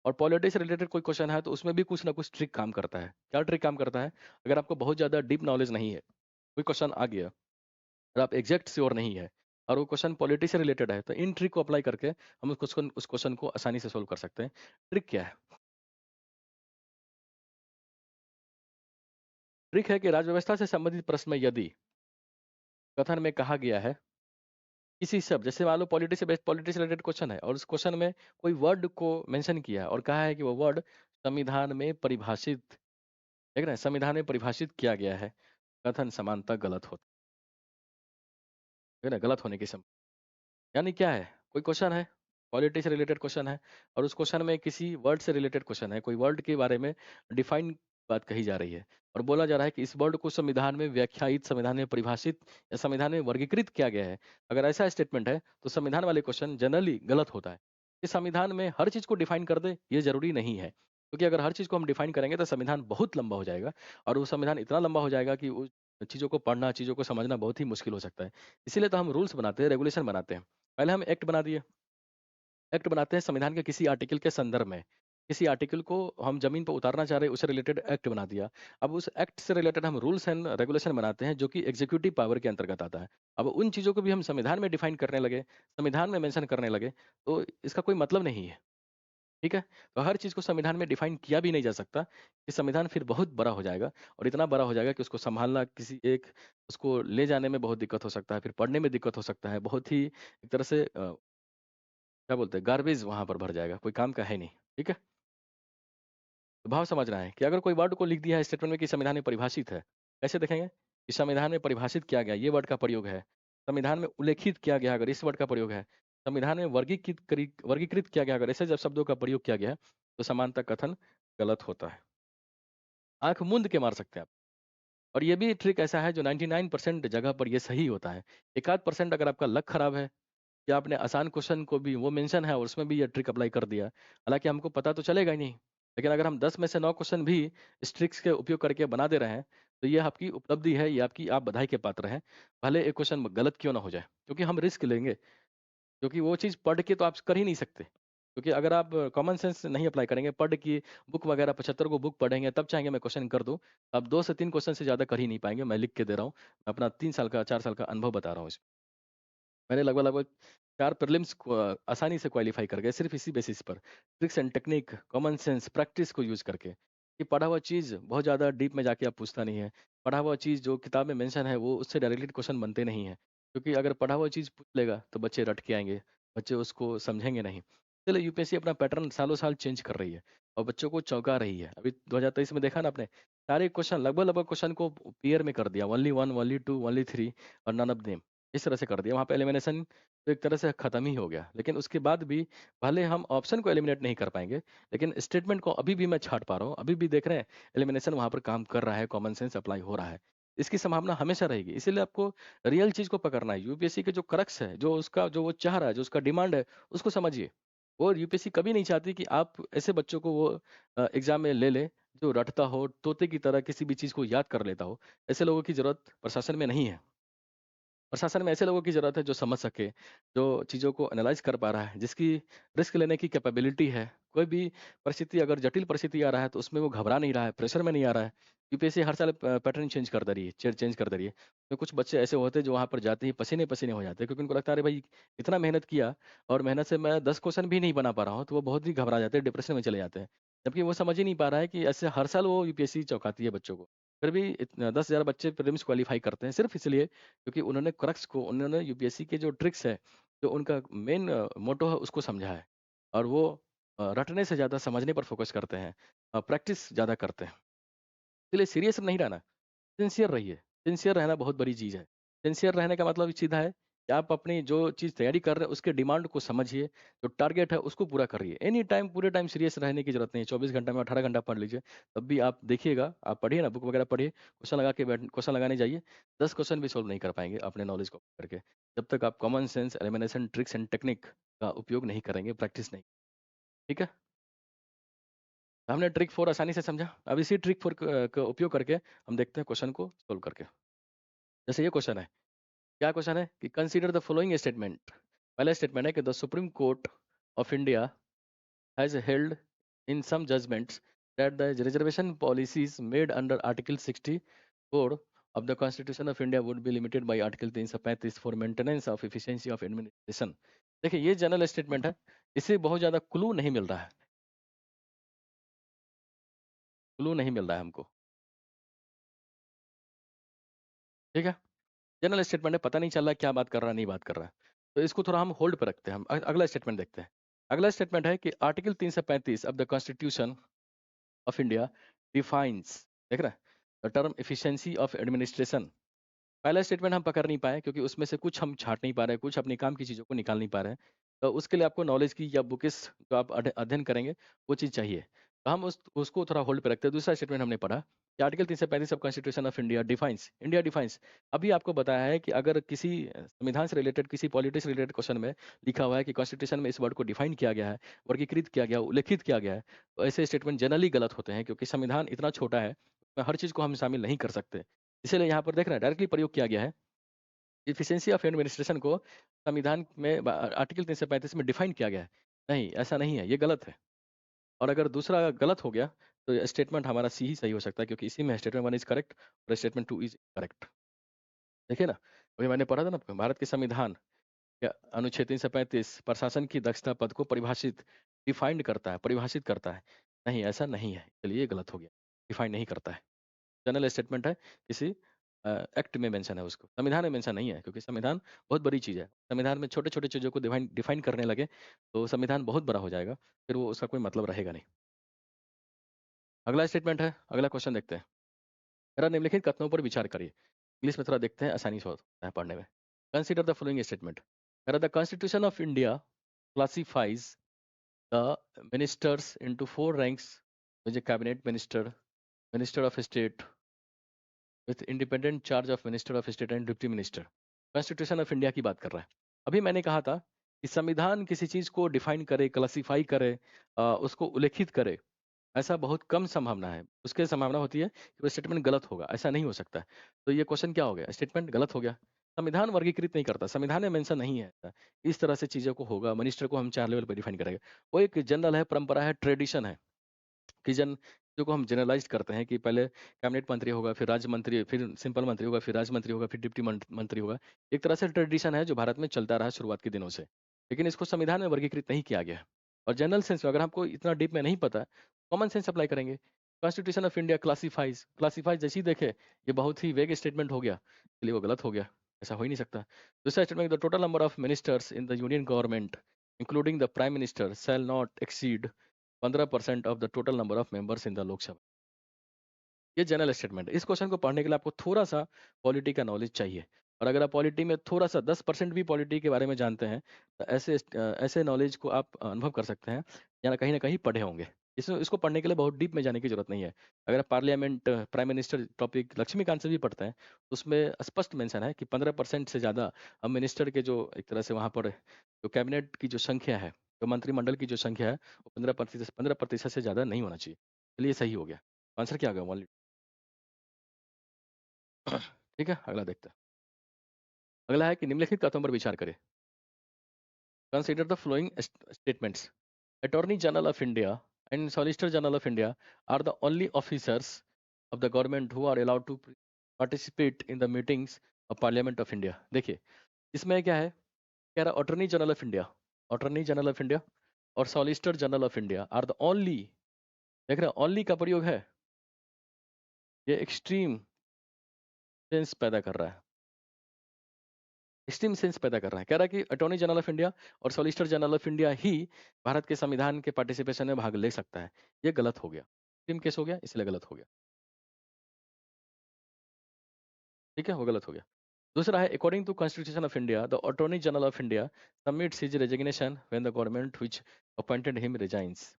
और पॉलिटी से रिलेटेड कोई क्वेश्चन है तो उसमें भी कुछ ना कुछ ट्रिक काम करता है। क्या ट्रिक काम करता है? अगर आपको बहुत ज़्यादा डीप नॉलेज नहीं है, कोई क्वेश्चन आ गया और आप एग्जैक्ट श्योर नहीं है और वो क्वेश्चन पॉलिटी से रिलेटेड है, तो इन ट्रिक को अप्लाई करके हम उस क्वेश्चन को आसानी से सोल्व कर सकते हैं। ट्रिक क्या है? ट्रिक है कि राज्य व्यवस्था से संबंधित प्रश्न में यदि कथन में कहा गया है किसी शब्द, जैसे मान लो पॉलिटी से रिलेटेड क्वेश्चन है और उस क्वेश्चन में कोई वर्ड को मेंशन किया है और कहा है कि वो वर्ड संविधान में परिभाषित, देख रहे हैं, संविधान में परिभाषित किया गया है, कथन समानता गलत होता है ना, गलत होने की यानी क्या है? कोई क्वेश्चन है, पॉलिटी से रिलेटेड क्वेश्चन है और उस क्वेश्चन में किसी वर्ड से रिलेटेड क्वेश्चन है, कोई वर्ड के बारे में डिफाइन बात कही जा रही है और बोला जा रहा है कि इस वर्ड को संविधान में व्याख्यायित, संविधान में परिभाषित या संविधान में वर्गीकृत किया गया है। अगर ऐसा स्टेटमेंट है तो संविधान वाले क्वेश्चन जनरली गलत होता है। कि संविधान में हर चीज को डिफाइन कर दे ये जरूरी नहीं है, क्योंकि अगर हर चीज को हम डिफाइन करेंगे तो संविधान बहुत लंबा हो जाएगा और वो संविधान इतना लंबा हो जाएगा कि उस चीजों को पढ़ना, चीजों को समझना बहुत ही मुश्किल हो सकता है। इसीलिए तो हम रूल्स बनाते हैं, रेगुलेशन बनाते हैं। पहले हम एक्ट बना दिए, एक्ट बनाते हैं संविधान के किसी आर्टिकल के संदर्भ में, किसी आर्टिकल को हम जमीन पर उतारना चाह रहे हैं, उससे रिलेटेड एक्ट बना दिया। अब उस एक्ट से रिलेटेड हम रूल्स एंड रेगुलेशन बनाते हैं जो कि एग्जीक्यूटिव पावर के अंतर्गत आता है। अब उन चीज़ों को भी हम संविधान में डिफाइन करने लगे, संविधान में मेंशन करने लगे, तो इसका कोई मतलब नहीं है। ठीक है, तो हर चीज़ को संविधान में डिफाइन किया भी नहीं जा सकता, कि संविधान फिर बहुत बड़ा हो जाएगा और इतना बड़ा हो जाएगा कि उसको संभालना, किसी एक उसको ले जाने में बहुत दिक्कत हो सकता है, फिर पढ़ने में दिक्कत हो सकता है, बहुत ही एक तरह से क्या बोलते हैं, गार्बेज वहाँ पर भर जाएगा, कोई काम का है नहीं। ठीक है? तो भाव समझना है कि अगर कोई वर्ड को लिख दिया है स्टेटमेंट में कि संविधान में परिभाषित है, कैसे देखेंगे? कि संविधान में परिभाषित किया गया, ये वर्ड का प्रयोग है। संविधान में उल्लेखित किया गया, अगर इस वर्ड का प्रयोग है। संविधान में वर्गीकृत किया गया, अगर ऐसे जब शब्दों का प्रयोग किया गया है, तो समानता कथन गलत होता है। आँख मूंद के मार सकते हैं आप। और ये भी ट्रिक ऐसा है जो 99% जगह पर ये सही होता है। 1 आध % अगर आपका लक खराब है कि आपने आसान क्वेश्चन को भी वो मेंशन है और उसमें भी ये ट्रिक अप्लाई कर दिया। हालाँकि हमको पता तो चलेगा ही नहीं। लेकिन अगर हम 10 में से 9 क्वेश्चन भी इस ट्रिक्स के उपयोग करके बना दे रहे हैं, तो ये आपकी उपलब्धि है, ये आपकी, आप बधाई के पात्र हैं। भले एक क्वेश्चन गलत क्यों ना हो जाए, क्योंकि हम रिस्क लेंगे। क्योंकि वो चीज़ पढ़ के तो आप कर ही नहीं सकते। क्योंकि अगर आप कॉमन सेंस नहीं अप्लाई करेंगे, पढ़ के बुक वगैरह 75 को बुक पढ़ेंगे तब चाहेंगे मैं क्वेश्चन कर दूँ, आप 2 से 3 क्वेश्चन से ज़्यादा कर ही नहीं पाएँगे। मैं लिख के दे रहा हूँ। अपना 3 साल का, 4 साल का अनुभव बता रहा हूँ इसमें। मैंने लगभग-लगभग 4 प्रीलिम्स को आसानी से क्वालीफाई कर गए सिर्फ़ इसी बेसिस पर। Tricks and technique, common sense, practice को यूज़ करके। कि पढ़ा हुआ चीज़ बहुत ज़्यादा डीप में जाके आप पूछता नहीं है। पढ़ा हुआ चीज़ जो किताब में मेंशन है वो उससे डायरेक्टली क्वेश्चन बनते नहीं हैं। क्योंकि अगर पढ़ा हुआ चीज़ पूछ लेगा तो बच्चे रट के आएँगे, बच्चे उसको समझेंगे नहीं। इसलिए यूपीएससी अपना पैटर्न सालों-साल चेंज कर रही है और बच्चों को चौंका रही है। अभी 2023 में देखा ना आपने, सारे क्वेश्चन लगभग-लगभग क्वेश्चन को पेयर में कर दिया, ओनली 1, ओनली 2, ओनली 3 और नन ऑफ देम, इस तरह से कर दिया। वहाँ पे एलिमिनेशन तो एक तरह से खत्म ही हो गया। लेकिन उसके बाद भी भले हम ऑप्शन को एलिमिनेट नहीं कर पाएँगे, लेकिन स्टेटमेंट को अभी भी मैं छाँट पा रहा हूँ, अभी भी देख रहे हैं एलिमिनेशन वहाँ पर काम कर रहा है, कॉमन सेंस अप्लाई हो रहा है। इसकी संभावना हमेशा रहेगी, इसीलिए आपको रियल चीज़ को पकड़ना है। यूपीएससी के जो क्रक्स है, जो वो चाह रहा है, जो उसका डिमांड है, उसको समझिए। और यूपीएससी कभी नहीं चाहती कि आप ऐसे बच्चों को वो एग्ज़ाम में ले ले, जो रटता हो, तोते की तरह किसी भी चीज़ को याद कर लेता हो। ऐसे लोगों की ज़रूरत प्रशासन में नहीं है। प्रशासन में ऐसे लोगों की ज़रूरत है जो समझ सके, जो चीज़ों को एनालाइज़ कर पा रहा है, जिसकी रिस्क लेने की कैपेबिलिटी है। कोई भी परिस्थिति अगर जटिल परिस्थिति आ रहा है तो उसमें वो घबरा नहीं रहा है, प्रेशर में नहीं आ रहा है। यूपीएससी हर साल पैटर्न चेंज करता रही है, चेंज करता रही है। तो कुछ बच्चे ऐसे होते हैं जो वहाँ पर जाते ही पसीने-पसीने हो जाते हैं क्योंकि उनको लगता है अरे भाई इतना मेहनत किया और मेहनत से मैं 10 क्वेश्चन भी नहीं बना पा रहा हूँ, तो वो बहुत ही घबरा जाते हैं, डिप्रेशन में चले जाते हैं। जबकि वो समझ ही नहीं पा रहा है कि ऐसे हर साल वो यूपीएससी चौंकाती है बच्चों को। फिर भी 10,000 बच्चे प्रीलिम्स क्वालीफाई करते हैं सिर्फ़ इसलिए क्योंकि उन्होंने यूपीएससी के जो ट्रिक्स है, जो उनका मेन मोटो है उसको समझा है और वो रटने से ज़्यादा समझने पर फ़ोकस करते हैं, प्रैक्टिस ज़्यादा करते हैं। इसलिए सीरियस नहीं रहना, सिंसियर रहिए। सिंसियर रहना बहुत बड़ी चीज़ है। सिंसियर रहने का मतलब सीधा है कि आप अपनी जो चीज़ तैयारी कर रहे हैं उसके डिमांड को समझिए, जो टारगेट है उसको पूरा करिए। एनी टाइम पूरे टाइम सीरियस रहने की ज़रूरत नहीं है। 24 घंटा में 18 घंटा पढ़ लीजिए, तब भी आप देखिएगा, आप पढ़िए ना बुक वगैरह पढ़िए, क्वेश्चन लगाने जाइए, 10 क्वेश्चन भी सॉल्व नहीं कर पाएँगे अपने नॉलेज को करके। जब तक आप common sense, elimination, tricks and technique का उपयोग नहीं करेंगे, प्रैक्टिस नहीं। ठीक है? हमने ट्रिक 4 आसानी से समझा। अब इसी ट्रिक 4 का उपयोग करके हम देखते हैं क्वेश्चन को सॉल्व करके। जैसे ये क्वेश्चन है, क्या क्वेश्चन है कि कंसीडर द फॉलोइंग स्टेटमेंट। पहला स्टेटमेंट है कि the Supreme Court of India has held in some judgments that the reservation policies made under article 64 of the constitution of India would be limited by article 335 for maintenance of efficiency of administration. देखिए ये general statement है, इससे बहुत ज़्यादा clue नहीं मिल रहा है, clue नहीं मिल रहा है हमको। ठीक है, जनरल स्टेटमेंट है, पता नहीं चल रहा है क्या बात कर रहा है, नहीं बात कर रहा है। तो इसको थोड़ा हम होल्ड पे रखते हैं, हम अगला स्टेटमेंट देखते हैं। अगला स्टेटमेंट है कि article 335 of the constitution of India defines, देख रहे हैं, the term efficiency of administration. पहला स्टेटमेंट हम पकड़ नहीं पाए क्योंकि उसमें से कुछ हम छाँट नहीं पा रहे हैं, कुछ अपने काम की चीज़ों को निकाल नहीं पा रहे हैं। तो उसके लिए आपको नॉलेज की या बुकिश जो आप अध्ययन करेंगे, वो चीज़ चाहिए। तो हम उसको थोड़ा होल्ड पे रखते हैं। दूसरा स्टेटमेंट हमने पढ़ा कि article 335 of constitution of India defines. अभी आपको बताया है कि अगर किसी संविधान से रिलेटेड, किसी पॉलिटी से रिलेटेड क्वेश्चन में लिखा हुआ है कि कॉन्स्टिट्यूशन में इस वर्ड को डिफाइन किया गया है, वर्गीकृत किया गया, उल्लेखित किया गया है, तो ऐसे स्टेटमेंट जनरली गलत होते हैं क्योंकि संविधान इतना छोटा है, उसमें हर चीज़ को हम शामिल नहीं कर सकते। इसीलिए यहाँ पर देख रहे हैं डायरेक्टली प्रयोग किया गया है। एफिशिएंसी ऑफ एडमिनिस्ट्रेशन को संविधान में आर्टिकल 335 में डिफाइन किया गया है। नहीं, ऐसा नहीं है, ये गलत है। और अगर दूसरा गलत हो गया, तो स्टेटमेंट हमारा सी ही सही हो सकता है क्योंकि इसी में स्टेटमेंट 1 इज़ करेक्ट और स्टेटमेंट 2 इज़ करेक्ट। देखिए ना, अभी मैंने पढ़ा था ना आपको, भारत के संविधान या अनुच्छेद 335 प्रशासन की दक्षता पद को डिफाइंड करता है, परिभाषित करता है। नहीं, ऐसा नहीं है। चलिए ये गलत हो गया, डिफाइन नहीं करता है। जनरल स्टेटमेंट है, किसी एक्ट में मेंशन है उसको, संविधान में मेंशन नहीं है क्योंकि संविधान बहुत बड़ी चीज़ है। संविधान में छोटे-छोटे चीज़ों को डिफाइन डिफाइन करने लगे, तो संविधान बहुत बड़ा हो जाएगा, फिर वो उसका कोई मतलब रहेगा नहीं। अगला स्टेटमेंट है, अगला क्वेश्चन देखते हैं। जरा निम्नलिखित कथनों पर विचार करिए। इंग्लिश में थोड़ा देखते हैं, आसानी से होता है पढ़ने में। Consider the following statement. The constitution of India classifies the ministers into 4 ranks, which cabinet minister, minister of state with independent charge of minister of state and deputy minister. Constitution of India की बात कर रहा है। अभी मैंने कहा था कि संविधान किसी चीज़ को डिफाइन करे, क्लासिफाई करे, उसको उल्लेखित करे, ऐसा बहुत कम संभावना है। उसकी संभावना होती है कि वो स्टेटमेंट गलत होगा, ऐसा नहीं हो सकता है। तो ये क्वेश्चन क्या हो गया? स्टेटमेंट गलत हो गया। संविधान वर्गीकृत नहीं करता, संविधान में मेंशन नहीं है ऐसा। इस तरह से चीज़ों को होगा, मिनिस्टर को हम 4 लेवल पे डिफाइन करेंगे। वो एक जनरल है, परंपरा है, ट्रेडिशन है कि चीज़ों को हम जनरलाइज़ करते हैं कि पहले कैबिनेट मंत्री होगा, फिर राज्य मंत्री, फिर सिंपल मंत्री होगा, फिर राज्य मंत्री होगा, फिर डिप्टी मंत्री होगा। एक तरह से ट्रेडिशन है जो भारत में चलता रहा शुरुआत के दिनों से। लेकिन इसको संविधान में वर्गीकृत नहीं किया गया है। और जनरल सेंस में अगर हमको इतना डीप में नहीं पता, कॉमन सेंस अप्लाई करेंगे। कॉन्स्टिट्यूशन ऑफ इंडिया क्लासिफाइज जैसी देखे, ये बहुत ही वेग स्टेटमेंट हो गया, इसलिए वो गलत हो गया, ऐसा हो ही नहीं सकता। दूसरा statement, the total number of ministers in the union government including the prime minister shall not exceed 15% of the total number of members in the Lok Sabha. ये जनरल स्टेटमेंट है। इस क्वेश्चन को पढ़ने के लिए आपको थोड़ा सा पॉलिटी का नॉलेज चाहिए, और अगर आप पॉलिटी में थोड़ा सा 10% भी पॉलिटी के बारे में जानते हैं, तो ऐसे नॉलेज को आप अनुभव कर सकते हैं या ना कहीं पढ़े होंगे। इसको पढ़ने के लिए बहुत डीप में जाने की जरूरत नहीं है। अगर आप parliament prime minister topic Laxmikanth से भी पढ़ते हैं, तो उसमें स्पष्ट मेंशन है कि 15% से ज़्यादा अब मिनिस्टर के जो एक तरह से वहाँ पर जो कैबिनेट की जो संख्या है, जो मंत्रिमंडल की जो संख्या है, वो 15% से ज़्यादा नहीं होना चाहिए। चलिए सही हो गया। आंसर क्या होगा? ठीक है, अगला देखते हैं। अगला है कि निम्नलिखित कथनों पर विचार करें। Consider the following statements. Attorney general of India and solicitor general of India are the only officers of the government who are allowed to participate in the meetings of parliament of India. देखिए, इसमें क्या है, कह रहा attorney general of India और solicitor general of India are the only. देख रहे हैं, ओनली का प्रयोग है, ये एक्सट्रीम सेंस पैदा कर रहा है, एक्सट्रीम सेंस पैदा कर रहा है। कह रहा है कि अटॉर्नी जनरल ऑफ इंडिया और सॉलिसिटर जनरल ऑफ इंडिया ही भारत के संविधान के पार्टिसिपेशन में भाग ले सकता है। ये गलत हो गया, एक्सट्रीम केस हो गया, इसलिए गलत हो गया। ठीक है, वो गलत हो गया। दूसरा है, according to constitution of India the attorney general of India submits his resignation when the government which appointed him resigns.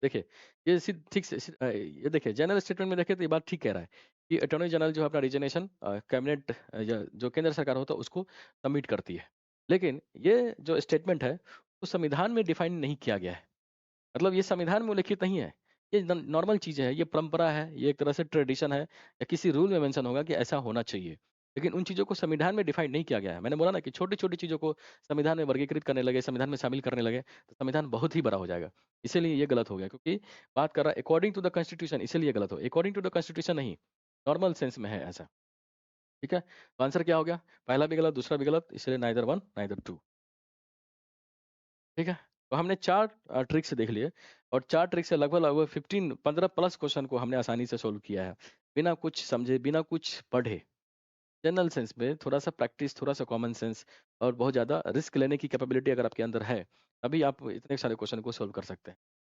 देखिए, ये ठीक से ये देखिए, जनरल स्टेटमेंट में देखें तो ये बात ठीक कह रहा है कि अटॉर्नी जनरल जो है अपना रिजिग्नेशन कैबिनेट या जो केंद्र सरकार होता है उसको सबमिट करती है। लेकिन ये जो स्टेटमेंट है, वो संविधान में डिफाइन नहीं किया गया है। मतलब ये संविधान में उल्लिखित नहीं है। ये नॉर्मल चीज़ें हैं, ये परंपरा है, ये एक तरह से ट्रेडिशन है, या किसी रूल में मेंशन होगा कि ऐसा होना चाहिए। लेकिन उन चीज़ों को संविधान में डिफाइन नहीं किया गया है। मैंने बोला ना कि छोटी-छोटी चीज़ों को संविधान में वर्गीकृत करने लगे, संविधान में शामिल करने लगे, तो संविधान बहुत ही बड़ा हो जाएगा। इसीलिए ये गलत हो गया, क्योंकि बात कर रहा है अकॉर्डिंग टू द कॉन्स्टिट्यूशन, इसीलिए गलत हो। अकॉर्डिंग टू द कॉन्स्टिट्यूशन नहीं, नॉर्मल सेंस में है ऐसा। ठीक है? तो आंसर क्या हो गया? पहला भी गलत, दूसरा भी गलत, इसलिए नाइदर 1 नाइदर 2। ठीक है? तो हमने 4 ट्रिक्स देख लिए, और 4 ट्रिक से लगभग 15 प्लस क्वेश्चन को हमने आसानी से सोल्व किया है। बिना कुछ समझे, बिना कुछ पढ़े, जनरल सेंस में थोड़ा-सा प्रैक्टिस, थोड़ा-सा कॉमन सेंस और बहुत ज़्यादा रिस्क लेने की कैपेबिलिटी अगर आपके अंदर है, तभी आप इतने सारे क्वेश्चन को सोल्व कर सकते हैं।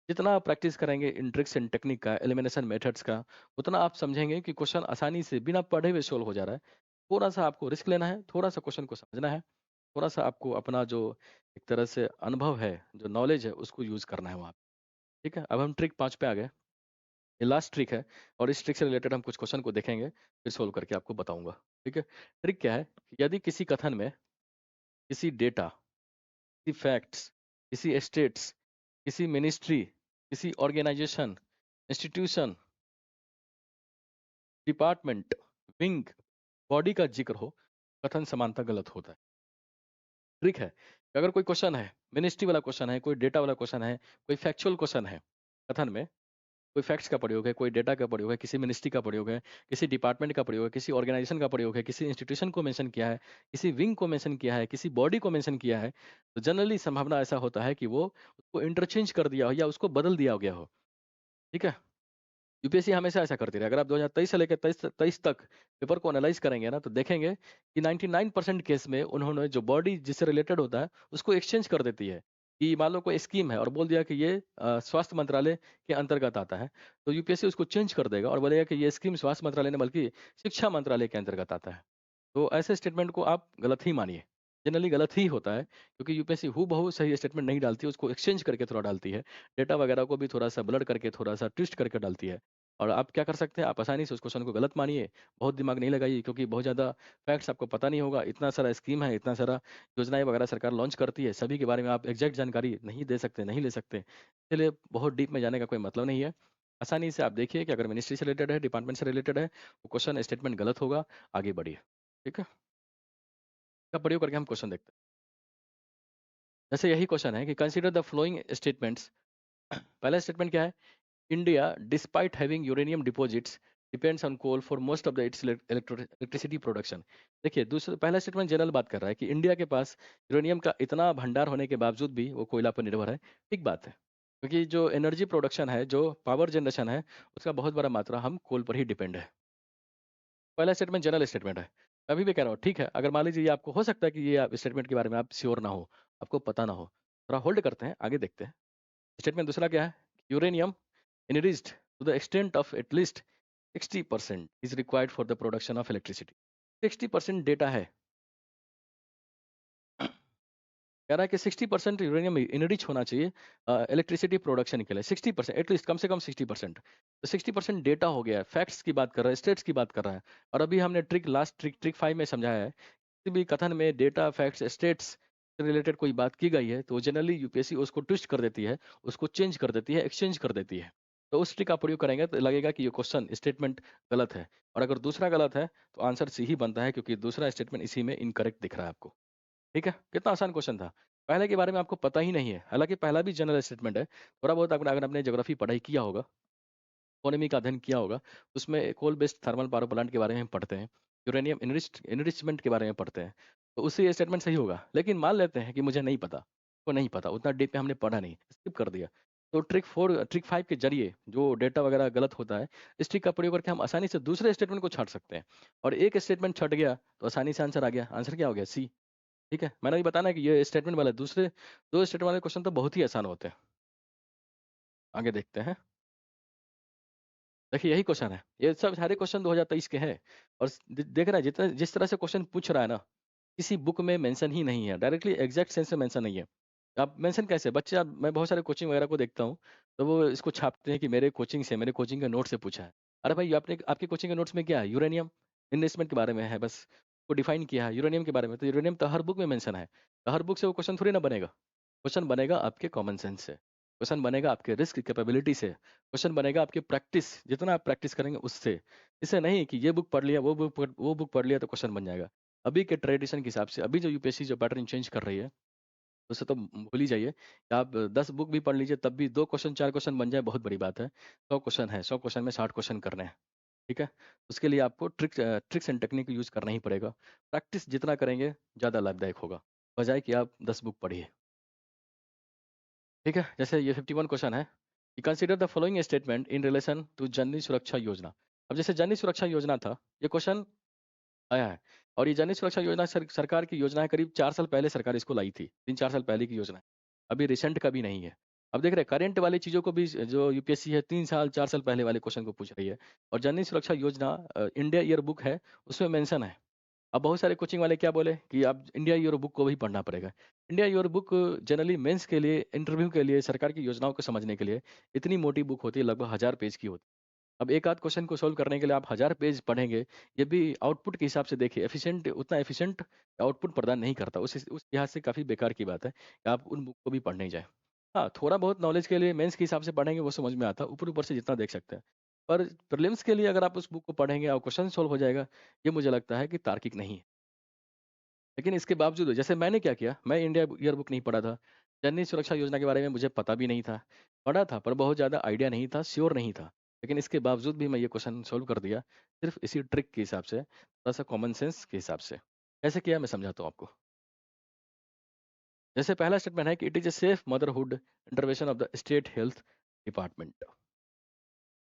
जितना आप प्रैक्टिस करेंगे इन ट्रिक्स एंड टेक्निक का, एलिमिनेशन मेथड्स का, उतना आप समझेंगे कि क्वेश्चन आसानी से बिना पढ़े हुए सोल्व हो जा रहा है। थोड़ा-सा आपको रिस्क लेना है, थोड़ा-सा क्वेश्चन को समझना है, थोड़ा-सा आपको अपना जो एक तरह से अनुभव है, जो नॉलेज है, उसको यूज़ करना है वहाँ पे। ठीक है? अब हम ट्रिक 5 पे आ गए। ये लास्ट ट्रिक है, और इस ट्रिक से रिलेटेड हम कुछ क्वेश्चन को देखेंगे, फिर सोल्व करके आपको बताऊँगा। ठीक है? ट्रिक क्या है? यदि किसी कथन में किसी डेटा, किसी फैक्ट्स, किसी स्टेट्स, किसी मिनिस्ट्री, किसी organisation, institution, department, wing, body का जिक्र हो, कथन समानता गलत होता है। ट्रिक है कि अगर कोई क्वेश्चन है, मिनिस्ट्री वाला क्वेश्चन है, कोई डेटा वाला क्वेश्चन है, कोई फैक्चुअल क्वेश्चन है, कथन में कोई फैक्ट्स का प्रयोग है, कोई डेटा का प्रयोग है, किसी मिनिस्ट्री का प्रयोग है, किसी डिपार्टमेंट का प्रयोग है, किसी ऑर्गेनाइजेशन का प्रयोग है, किसी इंस्टीट्यूशन को मेंशन किया है, किसी विंग को मेंशन किया है, किसी बॉडी को मेंशन किया है, तो जनरली संभावना ऐसा होता है कि वो उसको इंटरचेंज कर दिया हो या उसको बदल दिया गया हो। ठीक है? यूपीएससी हमेशा ऐसा करती रही। अगर आप 2023 से लेकर 23 तक पेपर को एनालाइज करेंगे ना, तो देखेंगे कि 99% केस में उन्होंने जो बॉडी जिससे रिलेटेड होता है, उसको एक्सचेंज कर देती है। कि मान लो कोई स्कीम है और बोल दिया कि ये स्वास्थ्य मंत्रालय के अंतर्गत आता है, तो यूपीएससी उसको चेंज कर देगा और बोलेगा कि ये स्कीम स्वास्थ्य मंत्रालय ने बल्कि शिक्षा मंत्रालय के अंतर्गत आता है। तो ऐसे स्टेटमेंट को आप गलत ही मानिए। जनरली गलत ही होता है, क्योंकि यूपीएससी हूबहू सही स्टेटमेंट नहीं डालती है, उसको एक्सचेंज करके थोड़ा डालती है। डेटा वगैरह को भी थोड़ा-सा ब्लर करके, थोड़ा-सा ट्विस्ट करके डालती है। और आप क्या कर सकते हैं, आप आसानी से उस क्वेश्चन को गलत मानिए, बहुत दिमाग नहीं लगाइए, क्योंकि बहुत ज़्यादा फैक्ट्स आपको पता नहीं होगा। इतना सारा स्कीम है, इतना सारा योजनाएँ वगैरह सरकार लॉन्च करती है, सभी के बारे में आप एग्ज़ैक्ट जानकारी नहीं दे सकते, नहीं ले सकते। इसलिए बहुत डीप में जाने का कोई मतलब नहीं है। आसानी से आप देखिए कि अगर मिनिस्ट्री से रिलेटेड है, डिपार्टमेंट से रिलेटेड है, वो क्वेश्चन स्टेटमेंट गलत होगा, आगे बढ़िए। ठीक है? इसका प्रयोग करके हम क्वेश्चन देखते हैं। जैसे यही क्वेश्चन है कि कंसीडर द फ्लोइंग स्टेटमेंट्स। पहला स्टेटमेंट क्या है? India despite having uranium deposits depends on coal for most of the its electricity production. देखिए, दूसरा पहला स्टेटमेंट जनरल बात कर रहा है कि इंडिया के पास यूरेनियम का इतना भंडार होने के बावजूद भी वो कोयला पर निर्भर है। ठीक बात है। क्योंकि जो एनर्जी प्रोडक्शन है, जो पावर जनरेशन है, उसका बहुत बड़ा मात्रा हम कोल पर ही डिपेंड है। पहला स्टेटमेंट जनरल स्टेटमेंट है। मैं अभी भी कह रहा हूँ, ठीक है, अगर मान लीजिए ये आपको हो सकता है कि ये आप स्टेटमेंट के बारे में आप श्योर ना हो, आपको पता ना हो। थोड़ा होल्ड करते हैं, आगे देखते हैं। स्टेटमेंट दूसरा क्या है? Uranium enriched to the extent of at least 60% is required for the production of electricity. 60% data है, कह रहा है कि 60% यूरेनियम इनरिच होना चाहिए इलेक्ट्रिसिटी प्रोडक्शन के लिए। 60% एटलीस्ट, कम से कम 60%। तो 60% डेटा हो गया है, फैक्ट्स की बात कर रहा है, स्टेट्स की बात कर रहा है। और अभी हमने ट्रिक 5 में समझाया है, किसी भी कथन में डेटा, फैक्ट्स, स्टेट्स से रिलेटेड कोई बात की गई है तो जनरली यूपीएससी उसको ट्विस्ट कर देती है, उसको चेंज कर देती है, एक्सचेंज कर देती है। तो उस ट्रिक का प्रयोग करेंगे तो लगेगा कि ये क्वेश्चन स्टेटमेंट गलत है, और अगर दूसरा गलत है तो आंसर सी ही बनता है, क्योंकि दूसरा स्टेटमेंट इसी में इनकरेक्ट दिख रहा है आपको। ठीक है, कितना आसान क्वेश्चन था। पहले के बारे में आपको पता ही नहीं है, हालांकि पहला भी जनरल स्टेटमेंट है। थोड़ा बहुत अगर आपने ज्योग्राफी पढ़ाई किया होगा, इकोनॉमी का अध्ययन किया होगा, उसमें coal based thermal power plant के बारे में हम पढ़ते हैं, यूरेनियम इनरिचमेंट के बारे में पढ़ते हैं। तो उससे ये स्टेटमेंट सही होगा, लेकिन मान लेते हैं कि मुझे नहीं पता, तो नहीं पता, उतना डीप में हमने पढ़ा नहीं, स्किप कर दिया। तो ट्रिक 5 के जरिए जो डेटा वगैरह गलत होता है, इस ट्रिक का प्रयोग करके हम आसानी से दूसरे स्टेटमेंट को छाट सकते हैं। और एक स्टेटमेंट छट गया तो आसानी से आंसर आ गया। आंसर क्या हो गया? सी। ठीक है, मैंने अभी बताना है कि ये स्टेटमेंट वाले दूसरे दो स्टेटमेंट वाले क्वेश्चन तो बहुत ही आसान होते हैं। आगे देखते हैं। देखिए यही क्वेश्चन है, ये सब सारे क्वेश्चन 2023 के हैं। और देख रहे हैं जितना जिस तरह से क्वेश्चन पूछ रहा है ना, किसी बुक में मेंशन ही नहीं है, डायरेक्टली एग्जैक्ट सेंस में मेंशन नहीं है। आप मेंशन कैसे बच्चे, आप मैं बहुत सारे कोचिंग वगैरह को देखता हूँ, तो वो इसको छापते हैं कि मेरे कोचिंग से, मेरे कोचिंग के नोट से पूछा है। अरे भाई, आपने आपके कोचिंग के नोट्स में क्या है? यूरेनियम इन्वेस्टमेंट के बारे में है, बस वो डिफाइन किया है यूरेनियम के बारे में। तो यूरेनियम तो हर बुक में मेंशन है, तो हर बुक से वो क्वेश्चन थोड़ी ना बनेगा। क्वेश्चन बनेगा आपके कॉमन सेंस से, क्वेश्चन बनेगा आपके रिस्क कैपेबिलिटी से, क्वेश्चन बनेगा आपके प्रैक्टिस, जितना आप प्रैक्टिस करेंगे उससे। इससे नहीं कि ये बुक पढ़ लिया, वो बुक पढ़ लिया तो क्वेश्चन बन जाएगा। अभी के ट्रेडिशन के हिसाब से, अभी जो यूपीएससी जो पैटर्न चेंज कर रही है, उसे तो भूल ही जाइए कि आप 10 बुक भी पढ़ लीजिए तब भी 2 क्वेश्चन 4 क्वेश्चन बन जाए, बहुत बड़ी बात है। 100 क्वेश्चन है, 100 क्वेश्चन में 60 क्वेश्चन करने हैं। ठीक है? उसके लिए आपको ट्रिक्स एंड टेक्निक यूज़ करना ही पड़ेगा। प्रैक्टिस जितना करेंगे ज़्यादा लाभदायक होगा, बजाय कि आप 10 बुक पढ़िए। ठीक है? जैसे ये 51 क्वेश्चन है कि consider the following statement in relation to Janani Suraksha Yojana. अब जैसे जननी सुरक्षा योजना था, ये क्वेश्चन आया है। और ये जननी सुरक्षा योजना सरकार की योजना है, करीब 4 साल पहले सरकार इसको लाई थी। 3-4 साल पहले की योजना है। अभी रिसेंट का भी नहीं है। अब देख रहे हैं करंट वाली चीज़ों को भी जो यूपीएससी है 3 साल 4 साल पहले वाले क्वेश्चन को पूछ रही है। और जननी सुरक्षा योजना इंडिया ईयर बुक है, उसमें मेंशन है। अब बहुत सारे कोचिंग वाले क्या बोले कि आप इंडिया ईयर बुक को भी पढ़ना पड़ेगा। India year book generally mains के लिए, इंटरव्यू के लिए, सरकार की योजनाओं को समझने के लिए इतनी मोटी बुक होती है, लगभग 1000 पेज की होती है। अब एक आध क्वेश्चन को सॉल्व करने के लिए आप 1000 पेज पढ़ेंगे, ये भी आउटपुट के हिसाब से देखिए, उतना एफिशिएंट आउटपुट प्रदान नहीं करता। उस लिहाज से काफ़ी बेकार की बात है कि आप उन बुक को भी पढ़ने जाएँ। हाँ, थोड़ा बहुत नॉलेज के लिए मेंस के हिसाब से पढ़ेंगे वो समझ में आता है, ऊपर-ऊपर से जितना देख सकते हैं। पर प्रीलिम्स के लिए अगर आप उस बुक को पढ़ेंगे और क्वेश्चन सॉल्व हो जाएगा, ये मुझे लगता है कि तार्किक नहीं है। लेकिन इसके बावजूद जैसे मैंने क्या किया, मैं इंडिया ईयर बुक नहीं पढ़ा था। जननी सुरक्षा योजना के बारे में मुझे पता भी नहीं था। पढ़ा था पर बहुत ज़्यादा आइडिया नहीं था, श्योर नहीं था। लेकिन इसके बावजूद भी मैं ये क्वेश्चन सॉल्व कर दिया, सिर्फ़ इसी ट्रिक के हिसाब से, थोड़ा-सा कॉमन सेंस के हिसाब से। कैसे किया मैं समझाता हूँ आपको। जैसे पहला स्टेटमेंट है कि it is a safe motherhood intervention of the state health department.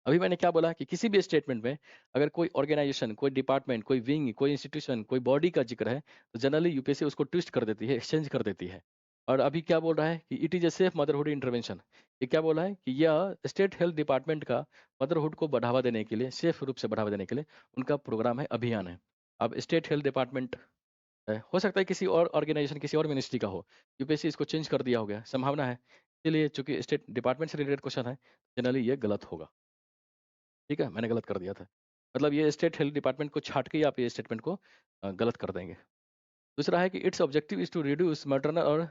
अभी मैंने क्या बोला कि किसी भी स्टेटमेंट में अगर कोई ऑर्गेनाइजेशन, कोई डिपार्टमेंट, कोई विंग, कोई इंस्टीट्यूशन, कोई बॉडी का जिक्र है, तो जनरली यूपीएससी उसको ट्विस्ट कर देती है, एक्सचेंज कर देती है। और अभी क्या बोल रहा है कि it is a safe motherhood intervention. ये क्या बोला है कि यह स्टेट हेल्थ डिपार्टमेंट का मदरहुड को बढ़ावा देने के लिए, सेफ रूप से बढ़ावा देने के लिए उनका प्रोग्राम है, अभियान है। अब स्टेट हेल्थ डिपार्टमेंट है, हो सकता है किसी और ऑर्गेनाइजेशन, किसी और मिनिस्ट्री का हो। यूपीएससी इसको चेंज कर दिया होगा, संभावना है। इसलिए चूंकि स्टेट डिपार्टमेंट से रिलेटेड क्वेश्चन है, जनरली ये गलत होगा। ठीक है, मैंने गलत कर दिया था। मतलब ये स्टेट हेल्थ डिपार्टमेंट को छाट के ही आप ये स्टेटमेंट को गलत कर देंगे। दूसरा है कि its objective is to reduce maternal और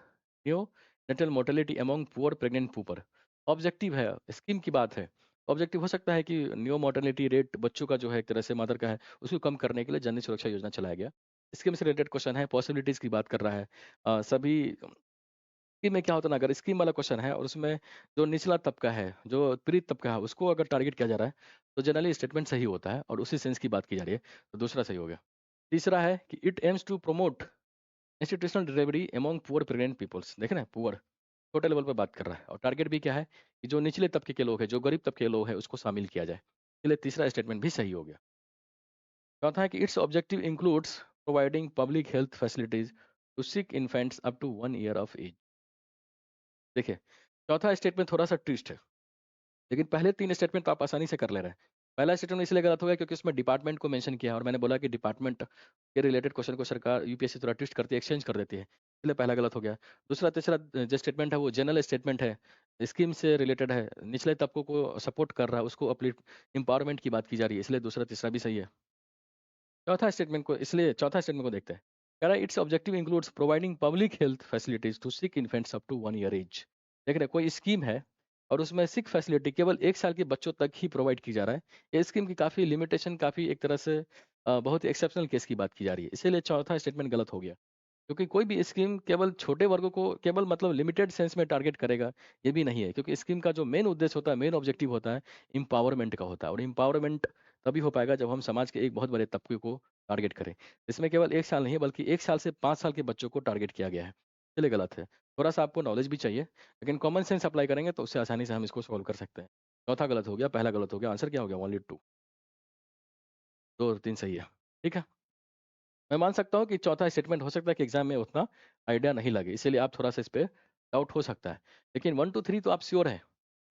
neonatal mortality among poor pregnant people. Objective है, स्कीम की बात है। ऑब्जेक्टिव हो सकता है कि न्यू मोर्टेलिटी रेट बच्चों का जो है, एक तरह से मदर का है, उसको कम करने के लिए जननी सुरक्षा योजना चलाया गया। स्कीम से रिलेटेड क्वेश्चन है, पॉसिबिलिटीज की बात कर रहा है। सभी स्कीम में क्या होता है ना, अगर स्कीम वाला क्वेश्चन है और उसमें जो निचला तबका है, जो पीड़ित तबका है, उसको अगर टारगेट किया जा रहा है, तो जनरली स्टेटमेंट सही होता है और उसी सेंस की बात की जा रही है, तो दूसरा सही हो गया। तीसरा है कि it aims to promote institutional delivery among poor pregnant peoples. देखें ना, पुअर छोटे लेवल पे बात कर रहा है और टारगेट भी क्या है कि जो निचले तबके के लोग हैं, जो गरीब तबके के लोग हैं, उसको शामिल किया जाए। इसलिए तीसरा स्टेटमेंट भी सही हो गया। चौथा है कि its objective includes providing public health facilities to sick infants up to 1 year of age. देखिए, चौथा स्टेटमेंट थोड़ा सा ट्विस्ट है, लेकिन पहले 3 स्टेटमेंट तो आप आसानी से कर ले रहे हैं। पहला स्टेटमेंट इसलिए गलत हो गया क्योंकि उसमें डिपार्टमेंट को मेंशन किया है और मैंने बोला कि डिपार्टमेंट के रिलेटेड क्वेश्चन को सरकार यूपीएससी थोड़ा ट्विस्ट करती है, एक्सचेंज कर देती है। इसलिए पहला गलत हो गया। दूसरा, तीसरा जो स्टेटमेंट है वो जनरल स्टेटमेंट है, स्कीम से रिलेटेड है, निचले तबकों को सपोर्ट कर रहा है, उसको अपलिफ्ट एम्पावरमेंट की बात की जा रही है, इसलिए दूसरा तीसरा भी सही है। चौथा स्टेटमेंट को देखते हैं। कह रहा है its objective includes providing public health facilities to sick infants up to 1 year age. देख रहे हैं, कोई स्कीम है और उसमें सिक फैसिलिटी केवल 1 साल के बच्चों तक ही प्रोवाइड की जा रहा है। ये स्कीम की काफ़ी लिमिटेशन, काफ़ी एक तरह से बहुत ही एक्सेप्शनल केस की बात की जा रही है, इसीलिए चौथा स्टेटमेंट गलत हो गया। क्योंकि कोई भी स्कीम केवल छोटे वर्गों को केवल मतलब लिमिटेड सेंस में टारगेट करेगा, ये भी नहीं है, क्योंकि स्कीम का जो मेन उद्देश्य होता है, मेन ऑब्जेक्टिव होता है, एम्पावरमेंट का होता है, और एम्पावरमेंट तभी हो पाएगा जब हम समाज के एक बहुत बड़े तबके को टारगेट करें। इसमें केवल 1 साल नहीं है, बल्कि 1 साल से 5 साल के बच्चों को टारगेट किया गया है, इसलिए गलत है। थोड़ा सा आपको नॉलेज भी चाहिए, लेकिन कॉमन सेंस अप्लाई करेंगे तो उससे आसानी से हम इसको सॉल्व कर सकते हैं। चौथा गलत हो गया, पहला गलत हो गया, आंसर क्या हो गया? Only two. दो और तीन सही है। ठीक है, मैं मान सकता हूँ कि चौथा स्टेटमेंट हो सकता है कि एग्जाम में उतना आइडिया नहीं लगे, इसीलिए आप थोड़ा सा इस पे डाउट हो सकता है। लेकिन 1 2 3 तो आप श्योर हैं,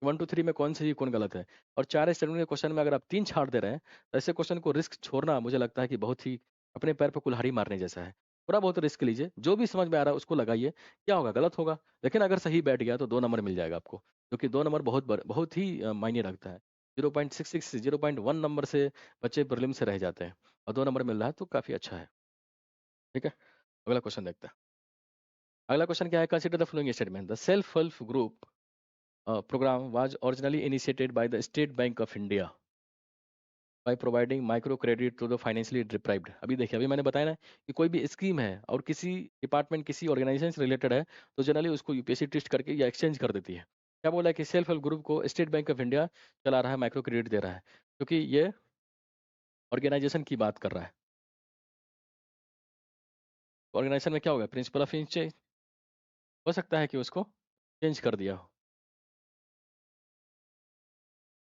1 2 3 में कौन सही कौन गलत है। और 4 स्टेटमेंट के क्वेश्चन में अगर आप 3 छाड़ दे रहे हैं, तो ऐसे क्वेश्चन को रिस्क छोड़ना मुझे लगता है कि बहुत ही अपने पैर पर कुल्हाड़ी मारने जैसा है। थोड़ा बहुत रिस्क लीजिए, जो भी समझ में आ रहा है उसको लगाइए, क्या होगा? गलत होगा, लेकिन अगर सही बैठ गया तो 2 नंबर मिल जाएगा आपको, क्योंकि 2 नंबर बहुत ही मायने रखता है। 0.66 0.1 नंबर से बच्चे प्रीलिम से रह जाते हैं, और 2 नंबर मिल रहा है तो काफ़ी अच्छा है। ठीक है, अगला क्वेश्चन देखते हैं। अगला क्वेश्चन क्या है? Consider the following statement. The self help group programme was originally initiated by the State Bank of India by providing micro credit to the financially deprived. अभी देखिए, अभी मैंने बताया ना कि कोई भी स्कीम है और किसी डिपार्टमेंट, किसी ऑर्गेनाइजेशन से रिलेटेड है, तो जनरली उसको यूपीएससी टेस्ट करके या एक्सचेंज कर देती है। क्या बोला है कि सेल्फ हेल्प ग्रुप को स्टेट बैंक ऑफ इंडिया चला रहा है, माइक्रो क्रेडिट दे रहा है, क्योंकि ये ऑर्गेनाइजेशन की बात कर रहा है। ऑर्गेनाइजेशन में क्या होगा? प्रिंसिपल ऑफ इंच हो सकता है कि उसको चेंज कर दिया हो।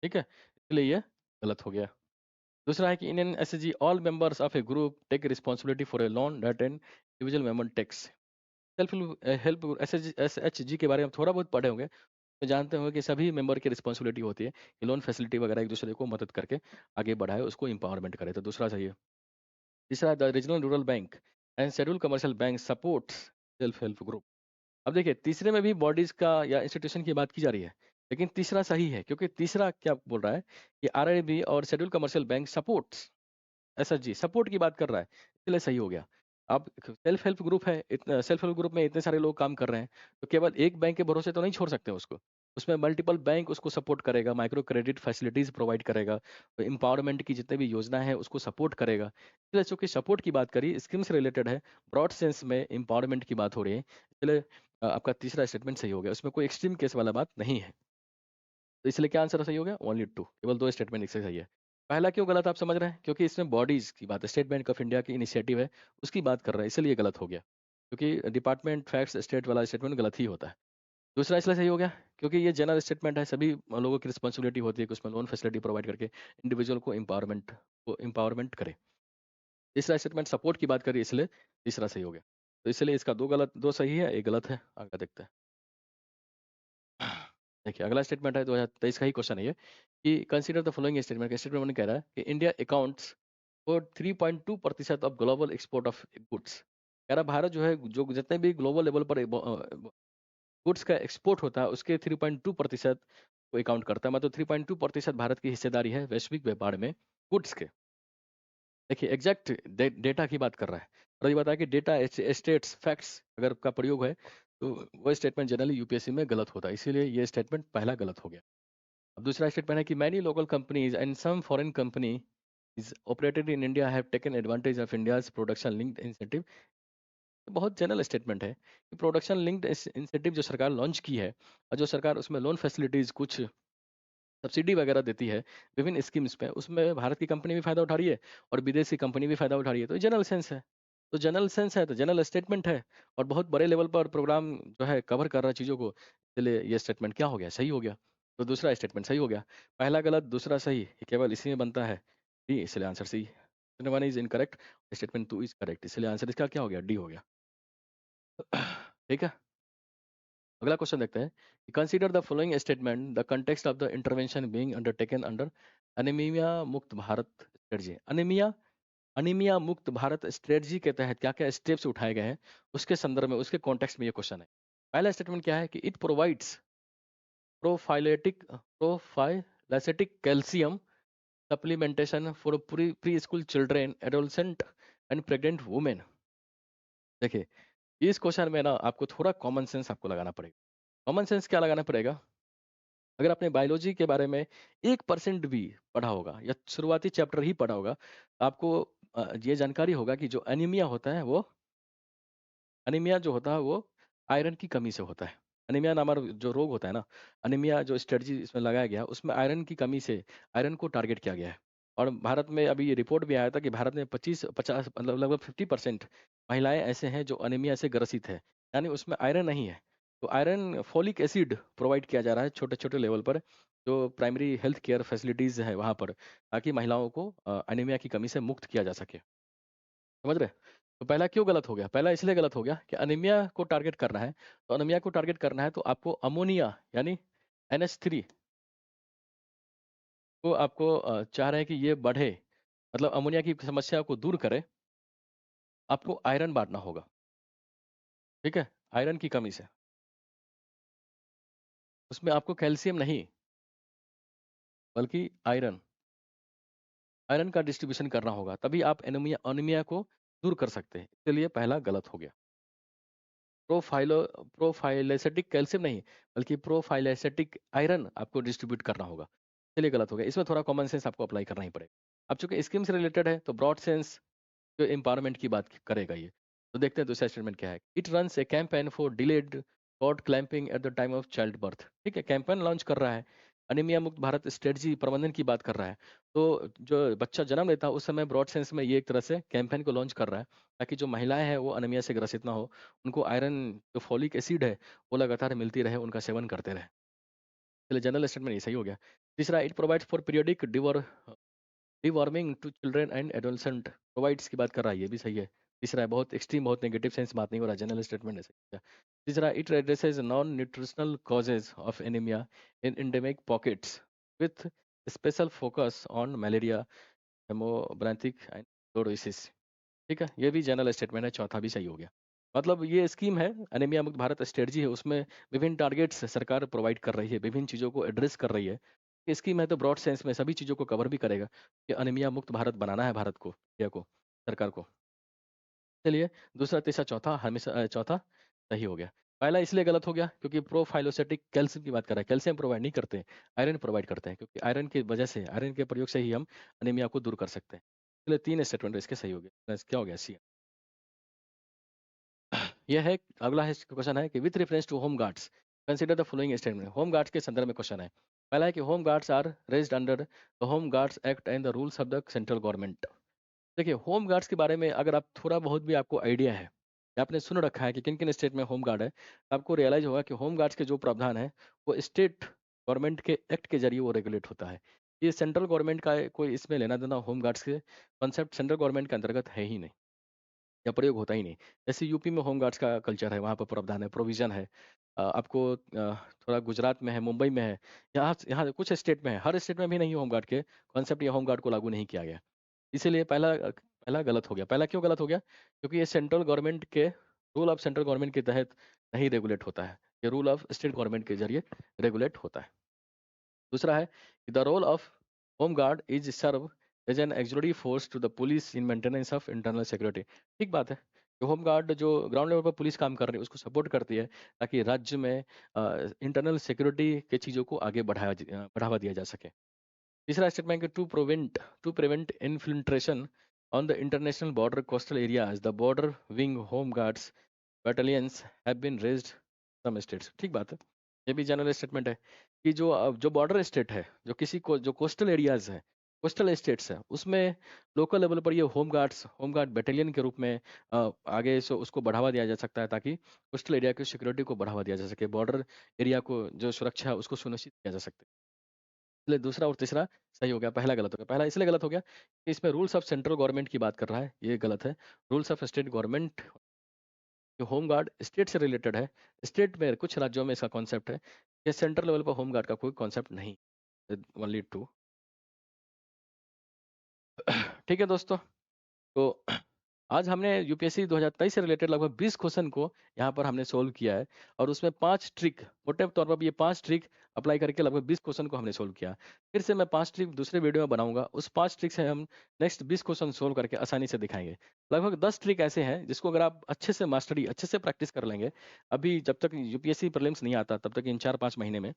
ठीक है, इसलिए ये गलत हो गया। दूसरा है कि in an SHG all members of a group take responsibility for a loan that an individual member takes. Self help SHG के बारे में थोड़ा बहुत पढ़े होंगे, तो जानते होंगे कि सभी मेंबर की रिस्पॉन्सिबिलिटी होती है कि लोन फैसिलिटी वगैरह एक दूसरे को मदद करके आगे बढ़ाए, उसको इंपावरमेंट करे, तो दूसरा सही है। तीसरा, the regional rural bank and schedule commercial bank supports self help group. अब देखिए, तीसरे में भी बॉडीज का या इंस्टीट्यूशन की बात की जा रही है, लेकिन तीसरा सही है, क्योंकि तीसरा क्या बोल रहा है कि आरआईबी और schedule commercial bank supports SHG support की बात कर रहा है, इसलिए सही हो गया। अब सेल्फ हेल्प ग्रुप है, इतना सेल्फ हेल्प ग्रुप में इतने सारे लोग काम कर रहे हैं, तो केवल एक बैंक के भरोसे तो नहीं छोड़ सकते उसको। उसमें मल्टीपल बैंक उसको सपोर्ट करेगा, माइक्रो क्रेडिट फैसिलिटीज प्रोवाइड करेगा, तो एम्पावरमेंट की जितने भी योजना है उसको सपोर्ट करेगा। इसलिए चूंकि सपोर्ट की बात करी, स्कीम से रिलेटेड है, ब्रॉड सेंस में एम्पावरमेंट की बात हो रही है, इसलिए आपका तीसरा स्टेटमेंट सही हो गया, उसमें कोई एक्सट्रीम केस वाला बात नहीं है। तो इसलिए क्या आंसर सही हो गया? ओनली टू, केवल 2 स्टेटमेंट इससे सही है। पहला क्यों गलत आप समझ रहे हैं? क्योंकि इसमें बॉडीज की बात है, स्टेट बैंक ऑफ इंडिया की इनिशिएटिव है, उसकी बात कर रहा है, इसलिए गलत हो गया, क्योंकि डिपार्टमेंट फैक्ट्स स्टेट वाला स्टेटमेंट गलत ही होता है। दूसरा इसलिए सही हो गया क्योंकि ये जनरल स्टेटमेंट है, सभी लोगों की रिस्पॉन्सिबिलिटी होती है कि उसमें लोन फैसिलिटी प्रोवाइड करके इंडिविजुअल को एम्पावरमेंट करे। तीसरा स्टेटमेंट सपोर्ट की बात करी, इसलिए तीसरा सही हो गया। तो इसलिए इसका दो सही है, एक गलत है। आगे देखते हैं। देखिए, अगला स्टेटमेंट है 2023 का ही क्वेश्चन है ये, कि consider the following statement. Statement में कह रहा है कि India accounts for 3.2% of global export of goods. कह रहा भारत जो है, जो जितने भी ग्लोबल लेवल पर गुड्स का एक्सपोर्ट होता है, उसके 3.2% को अकाउंट करता है, मतलब 3.2% भारत की हिस्सेदारी है वैश्विक व्यापार में गुड्स के। देखिए, एग्जैक्ट डेटा की बात कर रहा है, और ये बताया कि डेटा स्टेट्स फैक्ट्स अगर का प्रयोग है, तो वो स्टेटमेंट जनरली यूपीएससी में गलत होता है, इसीलिए ये स्टेटमेंट पहला गलत हो गया। अब दूसरा स्टेटमेंट है कि many local companies and some foreign company is operated in India have taken advantage of India's production linked incentive. बहुत जनरल स्टेटमेंट है कि प्रोडक्शन लिंक्ड इंसेंटिव जो सरकार लॉन्च की है, और जो सरकार उसमें लोन फैसिलिटीज कुछ सब्सिडी वगैरह देती है विभिन्न स्कीम्स पे, उसमें भारत की कंपनी भी फायदा उठा रही है और विदेशी कंपनी भी फायदा उठा रही है, तो ये जनरल सेंस है। तो जनरल सेंस है तो जनरल स्टेटमेंट है और बहुत बड़े लेवल पर प्रोग्राम जो है कवर कर रहा है चीज़ों को, इसलिए ये स्टेटमेंट क्या हो गया, सही हो गया। तो दूसरा स्टेटमेंट सही हो गया। पहला गलत दूसरा सही, ये केवल इसी में बनता है डी, इसलिए answer C. Statement one is incorrect, statement two is correct, इसलिए आंसर इसका क्या हो गया, डी हो गया। ठीक है, अगला क्वेश्चन देखते हैं। Consider the following statement the context of the intervention being undertaken under anaemia मुक्त भारत स्ट्रेटजी। अनीमिया अनीमिया मुक्त भारत स्ट्रेटजी के तहत क्या क्या स्टेप्स उठाए गए हैं, उसके संदर्भ में उसके कॉन्टेक्स्ट में ये क्वेश्चन है। पहला स्टेटमेंट क्या है कि it provides prophylactic calcium supplementation for preschool children adolescent and pregnant women. देखिए, इस क्वेश्चन में ना आपको थोड़ा कॉमन सेंस आपको लगाना पड़ेगा। कॉमन सेंस क्या लगाना पड़ेगा, अगर आपने बायोलॉजी के बारे में 1% भी पढ़ा होगा या शुरुआती चैप्टर ही पढ़ा होगा, तो आपको ये जानकारी होगा कि जो एनीमिया होता है वो अनीमिया जो होता है वो आयरन की कमी से होता है। अनीमिया नामक जो रोग होता है ना, अनीमिया जो स्ट्रेटजी इसमें लगाया गया उसमें आयरन की कमी से आयरन को टारगेट किया गया है। और भारत में अभी ये रिपोर्ट भी आया था कि भारत में 25-50 मतलब लगभग 50% महिलाएं ऐसे हैं जो अनीमिया से ग्रसित है, यानी उसमें आयरन नहीं है। तो आयरन फॉलिक एसिड प्रोवाइड किया जा रहा है छोटे छोटे लेवल पर, जो प्राइमरी हेल्थ केयर फैसिलिटीज है वहाँ पर, ताकि महिलाओं को अनीमिया की कमी से मुक्त किया जा सके। समझ रहे? तो पहला क्यों गलत हो गया, पहला इसलिए गलत हो गया कि अनीमिया को टारगेट करना है। तो अनीमिया को टारगेट करना है तो आपको अमोनिया यानी NH3 को आपको चाह रहे हैं कि ये बढ़े, मतलब अमोनिया की समस्या को दूर करे, आपको आयरन बांटना होगा। ठीक है, आयरन की कमी से, उसमें आपको कैल्शियम नहीं बल्कि आयरन आयरन का डिस्ट्रीब्यूशन करना होगा, तभी आप एनीमिया अनीमिया को दूर कर सकते हैं। इसलिए पहला गलत हो गया। प्रोफाइलो प्रोफाइलेसेटिक कैल्शियम नहीं बल्कि प्रोफाइलेसेटिक आयरन आपको डिस्ट्रीब्यूट करना होगा, चलिए गलत हो गया। इसमें थोड़ा कॉमन सेंस आपको अप्लाई करना ही पड़ेगा। अब चूंकि स्कीम से रिलेटेड है तो ब्रॉड सेंस जो एम्पावरमेंट की बात करेगा ये। तो देखते हैं दूसरा स्टेटमेंट क्या है। It runs a campaign for delayed cord clamping at the time of child birth. ठीक है, कैंपेन लॉन्च कर रहा है, अनीमिया मुक्त भारत स्ट्रेटजी प्रबंधन की बात कर रहा है। तो जो बच्चा जन्म लेता है उस समय ब्रॉड सेंस में ये एक तरह से कैंपेन को लॉन्च कर रहा है, ताकि जो महिलाएं हैं वो अनीमिया से ग्रसित ना हो, उनको आयरन जो फॉलिक एसिड है वो लगातार मिलती रहे, उनका सेवन करते रहे। चलिए, जनरल स्टेटमेंट ये सही हो गया। तीसरा, it provides for periodic deworming to children and adolescent provides की बात कर रहा है, ये भी सही है। तीसरा है, बहुत एक्सट्रीम बहुत नेगेटिव सेंस बात नहीं हो रहा, जनरल स्टेटमेंट है, सही है। तीसरा, it addresses non nutritional causes of anaemia in endemic pockets with special focus on malaria helminthic and chlorosis. ठीक है, ये भी जनरल स्टेटमेंट है, चौथा भी सही हो गया। मतलब ये स्कीम है, अनीमिया मुक्त भारत स्ट्रेटजी है, उसमें विभिन्न टारगेट्स सरकार प्रोवाइड कर रही है, विभिन्न चीज़ों को एड्रेस कर रही है। ये स्कीम है तो ब्रॉड सेंस में सभी चीज़ों को कवर भी करेगा कि अनीमिया मुक्त भारत बनाना है भारत को, इंडिया को, सरकार को। चलिए, दूसरा तीसरा चौथा हमेशा चौथा सही हो गया। पहला इसलिए गलत हो गया क्योंकि प्रोफाइलोसेटिक कैल्शियम की बात कर रहा है, कैल्शियम प्रोवाइड नहीं करते, आयरन प्रोवाइड करते हैं, क्योंकि आयरन की वजह से, आयरन के प्रयोग से ही हम अनीमिया को दूर कर सकते हैं। इसलिए तीन स्टेटमेंट इसके सही हो गए। क्या हो गया, सी। यह है, अगला है क्वेश्चन है कि with reference to home guards consider the following statement. Home guards के संदर्भ में क्वेश्चन है। पहला है कि home guards are raised under the home guards act and the rules of the central government. देखिए, होम गार्ड्स के बारे में अगर आप थोड़ा बहुत भी आपको आइडिया है या आपने सुन रखा है कि किन किन स्टेट में होम गार्ड है, तो आपको रियलाइज होगा कि होम गार्ड्स के जो प्रावधान है वो स्टेट गवर्नमेंट के एक्ट के जरिए वो रेगुलेट होता है। ये सेंट्रल गवर्नमेंट का कोई इसमें लेना देना होम गार्ड्स के कॉन्सेप्ट सेंट्रल गवर्नमेंट के अंतर्गत है ही नहीं, या प्रयोग होता ही नहीं। जैसे यूपी में होम गार्ड्स का कल्चर है, वहाँ पर प्रावधान है, प्रोविजन है। आपको थोड़ा गुजरात में है, मुंबई में है, यहाँ यहाँ कुछ स्टेट में है, हर स्टेट में भी नहीं होम गार्ड के कॉन्सेप्ट या होम गार्ड को लागू नहीं किया गया। इसीलिए पहला पहला गलत हो गया। पहला क्यों गलत हो गया, क्योंकि ये सेंट्रल गवर्नमेंट के रूल ऑफ सेंट्रल गवर्नमेंट के तहत नहीं रेगुलेट होता है, ये रूल ऑफ स्टेट गवर्नमेंट के जरिए रेगुलेट होता है। दूसरा है कि the role of home guard is serve as an auxiliary force to the police in maintenance of internal security. ठीक बात है कि होम गार्ड जो ग्राउंड लेवल पर पुलिस काम कर रही है उसको सपोर्ट करती है, ताकि राज्य में इंटरनल सिक्योरिटी के चीज़ों को आगे बढ़ावा दिया जा सके। तीसरा स्टेटमेंट है to prevent infiltration on the international border coastal areas the border wing home guards battalions have been raised some states। ठीक बात है, ये भी जनरल स्टेटमेंट है कि जो जो बॉर्डर स्टेट है, जो किसी को जो कोस्टल एरियाज है, कोस्टल स्टेट्स है, उसमें लोकल लेवल पर ये होम गार्ड बटालियन के रूप में आगे से उसको बढ़ावा दिया जा सकता है, ताकि कोस्टल एरिया की सिक्योरिटी को बढ़ावा दिया जा सके, बॉर्डर एरिया को जो सुरक्षा है उसको सुनिश्चित किया जा सके। इसलिए दूसरा और तीसरा सही हो गया, पहला गलत हो गया। पहला इसलिए गलत हो गया कि इसमें रूल्स ऑफ सेंट्रल गवर्नमेंट की बात कर रहा है, ये गलत है। रूल्स ऑफ स्टेट गवर्नमेंट, जो होम गार्ड स्टेट से रिलेटेड है, स्टेट में कुछ राज्यों में इसका कॉन्सेप्ट है, ये सेंट्रल लेवल पर होम गार्ड का कोई कॉन्सेप्ट नहीं, ओनली टू। ठीक है दोस्तों, तो आज हमने यूपीएससी 2023 से रिलेटेड लगभग 20 क्वेश्चन को यहाँ पर हमने सोल्व किया है, और उसमें 5 ट्रिक, मोटे तौर पर ये 5 ट्रिक अप्लाई करके लगभग 20 क्वेश्चन को हमने सोल्व किया। फिर से मैं 5 ट्रिक दूसरे वीडियो में बनाऊंगा, उस 5 ट्रिक से हम नेक्स्ट 20 क्वेश्चन सोल्व करके आसानी से दिखाएंगे। लगभग 10 ट्रिक ऐसे हैं जिसको अगर आप अच्छे से मास्टरी, अच्छे से प्रैक्टिस कर लेंगे, अभी जब तक यूपीएससी प्रीलिम्स नहीं आता तब तक इन 4-5 महीने में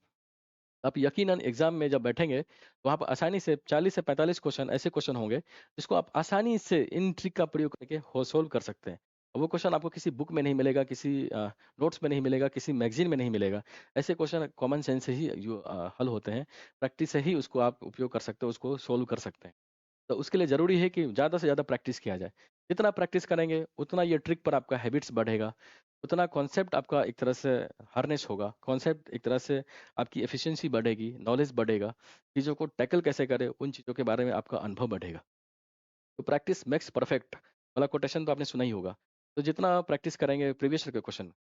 आप यकीनन एग्जाम में जब बैठेंगे तो वहाँ पर आसानी से 40 से 45 क्वेश्चन ऐसे क्वेश्चन होंगे जिसको आप आसानी से इन ट्रिक का प्रयोग करके हो सोल्व कर सकते हैं। और वो क्वेश्चन आपको किसी बुक में नहीं मिलेगा, किसी नोट्स में नहीं मिलेगा, किसी मैगजीन में नहीं मिलेगा। ऐसे क्वेश्चन कॉमन सेंस से ही हल होते हैं, प्रैक्टिस से ही उसको आप उपयोग कर सकते हो, उसको सोल्व कर सकते हैं। तो उसके लिए ज़रूरी है कि ज़्यादा से ज़्यादा प्रैक्टिस किया जाए। जितना प्रैक्टिस करेंगे उतना ये ट्रिक पर आपका हैबिट्स बढ़ेगा, उतना कॉन्सेप्ट आपका एक तरह से हार्नेस होगा, कॉन्सेप्ट एक तरह से आपकी एफिशिएंसी बढ़ेगी, नॉलेज बढ़ेगा, चीज़ों को टैकल कैसे करें उन चीज़ों के बारे में आपका अनुभव बढ़ेगा। तो प्रैक्टिस मेक्स परफेक्ट वाला कोटेशन तो आपने सुना ही होगा। तो जितना प्रैक्टिस करेंगे प्रीवियस ईयर के क्वेश्चन,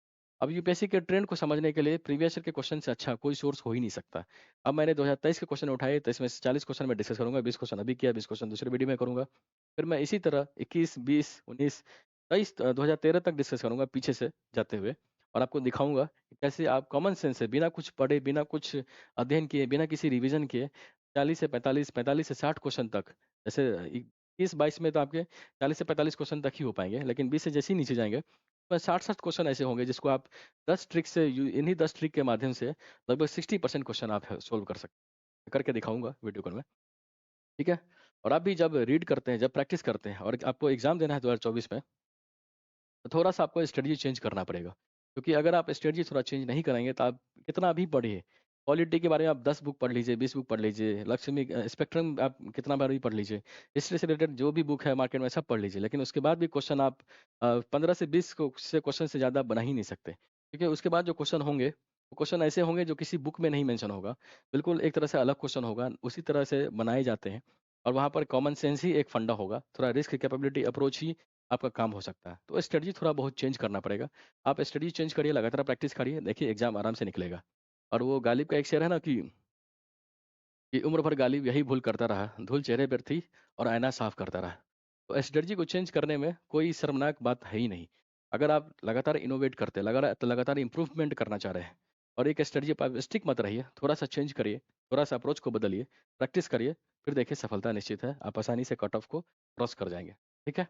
अब यूपीएससी के ट्रेंड को समझने के लिए प्रीवियस ईयर के क्वेश्चन से अच्छा कोई सोर्स हो ही नहीं सकता। अब मैंने 2023 के क्वेश्चन उठाए तो इसमें से 40 क्वेश्चन मैं डिस्कस करूंगा, 20 क्वेश्चन अभी किया, 20 क्वेश्चन दूसरे वीडियो में करूंगा। फिर मैं इसी तरह 21, 20, 19, 23, 2013 तक डिस्कस करूंगा पीछे से जाते हुए, और आपको दिखाऊंगा कि कैसे आप कॉमन सेंस से, बिना कुछ पढ़े, बिना कुछ अध्ययन किए, बिना किसी रिवीजन किए 40 से 45, 45 से 60 क्वेश्चन तक, जैसे 21-22 में तो आपके 40 से 45 क्वेश्चन तक ही हो पाएंगे, लेकिन 20 से जैसे ही नीचे जाएंगे तो 60-60 क्वेश्चन ऐसे होंगे जिसको आप 10 ट्रिक से, इन्हीं 10 ट्रिक के माध्यम से लगभग 60% क्वेश्चन आप सोल्व कर सकते हैं। करके दिखाऊंगा वीडियो कॉल में, ठीक है। और आप भी जब रीड करते हैं, जब प्रैक्टिस करते हैं और आपको एग्जाम देना है 2024 में, तो थोड़ा सा आपको स्ट्रेटजी चेंज करना पड़ेगा, क्योंकि अगर आप स्ट्रेटजी थोड़ा चेंज नहीं करेंगे तो आप कितना भी पढ़िए, पॉलिटी के बारे में आप 10 बुक पढ़ लीजिए, 20 बुक पढ़ लीजिए, लक्ष्मी स्पेक्ट्रम आप कितना बार भी पढ़ लीजिए, हिस्ट्री से रिलेटेड जो भी बुक है मार्केट में सब पढ़ लीजिए, लेकिन उसके बाद भी क्वेश्चन आप 15 से 20 से क्वेश्चन से ज़्यादा बना ही नहीं सकते, क्योंकि उसके बाद जो क्वेश्चन होंगे वो क्वेश्चन ऐसे होंगे जो किसी बुक में नहीं मेंशन होगा, बिल्कुल एक तरह से अलग क्वेश्चन होगा, उसी तरह से बनाए जाते हैं। और वहाँ पर कॉमन सेंस ही एक फंडा होगा, थोड़ा रिस्क कैपेबिलिटी अप्रोच ही आपका काम हो सकता है। तो स्ट्रेटजी थोड़ा बहुत चेंज करना पड़ेगा। आप स्ट्रेटजी चेंज करिए, लगातार प्रैक्टिस करिए, देखिए एग्ज़ाम आराम से निकलेगा। और वो गालिब का एक शेर है ना कि उम्र भर गालिब यही भूल करता रहा, धूल चेहरे पर थी और आईना साफ करता रहा। तो स्ट्रेटजी को चेंज करने में कोई शर्मनाक बात है ही नहीं। अगर आप लगातार इनोवेट करते, लगातार इम्प्रूवमेंट करना चाह रहे हैं और एक स्ट्रेटजी पर आप स्टिक मत रहिए, थोड़ा-सा चेंज करिए, थोड़ा-सा अप्रोच को बदलिए, प्रैक्टिस करिए, फिर देखिए सफलता निश्चित है, आप आसानी से कट ऑफ को क्रॉस कर जाएँगे। ठीक है?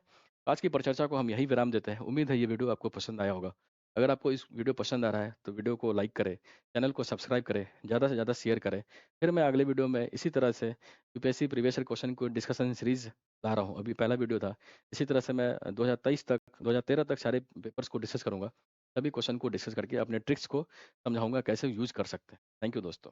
आज की परिचर्चा को हम यहीं विराम देते हैं। उम्मीद है ये वीडियो आपको पसंद आया होगा। अगर आपको इस वीडियो पसंद आ रहा है तो वीडियो को लाइक करें, चैनल को सब्सक्राइब करें, ज़्यादा से ज़्यादा शेयर करें। फिर मैं अगले वीडियो में इसी तरह से यूपीएससी प्रीवियस ईयर क्वेश्चन को डिस्कशन सीरीज़ ला रहा हूँ। अभी पहला वीडियो था। इसी तरह से मैं 2023 तक, 2013 तक सारे पेपर्स को डिस्कस करूँगा। सभी क्वेश्चन को डिस्कस करके अपने ट्रिक्स को समझाऊँगा कैसे यूज़ कर सकते हैं। थैंक यू दोस्तों।